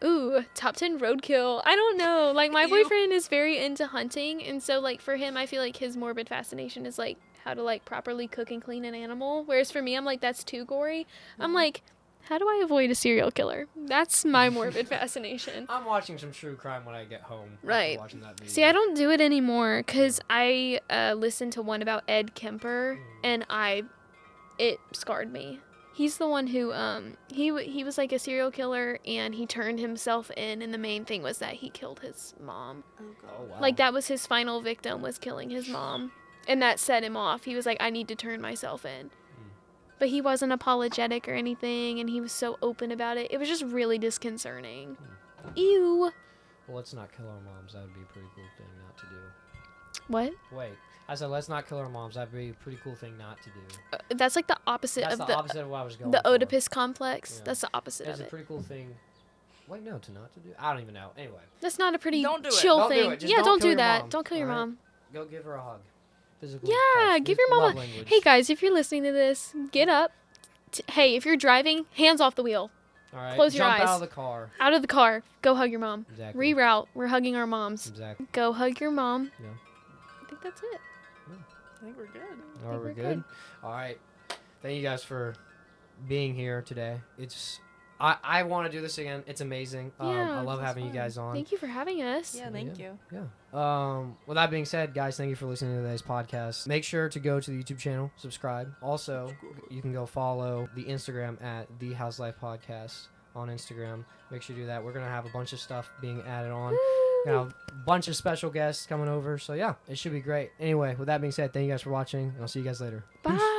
ooh, top 10 roadkill. I don't know. Like, my boyfriend is very into hunting, and so, like, for him, I feel like his morbid fascination is, like, how to, like, properly cook and clean an animal. Whereas for me, I'm like, that's too gory. I'm like, how do I avoid a serial killer? That's my morbid fascination. I'm watching some true crime when I get home. Right. Watching that video. See, I don't do it anymore, because I listened to one about Ed Kemper, and it scarred me. He's the one who, he was like a serial killer, and he turned himself in, and the main thing was that he killed his mom. Oh, wow. Like, that was his final victim, was killing his mom. And that set him off. He was like, I need to turn myself in. But he wasn't apologetic or anything, and he was so open about it. It was just really disconcerting. Ew. Well, let's not kill our moms. That would be a pretty cool thing not to do. What? Wait. I said, let's not kill our moms. That'd be a pretty cool thing not to do. That's like the opposite That's of the opposite of what I was going the for. Oedipus complex. Yeah. That's the opposite It's of it. a pretty cool thing. Wait, no, to not to do? I don't even know. Anyway. That's not a pretty don't do chill it. thing. Don't do it. Yeah, don't do your that. mom. Don't kill your All right? mom. Go give her a hug. Physical Yeah, touch. give your mom a... language. Hey, guys, if you're listening to this, get up. Hey, if you're driving, hands off the wheel. All right. Close your eyes. Jump out of the car. Out of the car. Go hug your mom. Exactly. Reroute. We're hugging our moms. Exactly. Go hug your mom. Yeah. I think that's it. I think we're good. All right, we're good. All right. Thank you guys for being here today. I want to do this again. It's amazing. I love having you guys on. Thank you for having us. Yeah, thank you. Yeah. With that being said, guys, thank you for listening to today's podcast. Make sure to go to the YouTube channel, subscribe. Also, you can go follow the Instagram at The House Life Podcast on Instagram. Make sure you do that. We're going to have a bunch of stuff being added on. We're going to have a bunch of special guests coming over. So, yeah, it should be great. Anyway, with that being said, thank you guys for watching, and I'll see you guys later. Bye.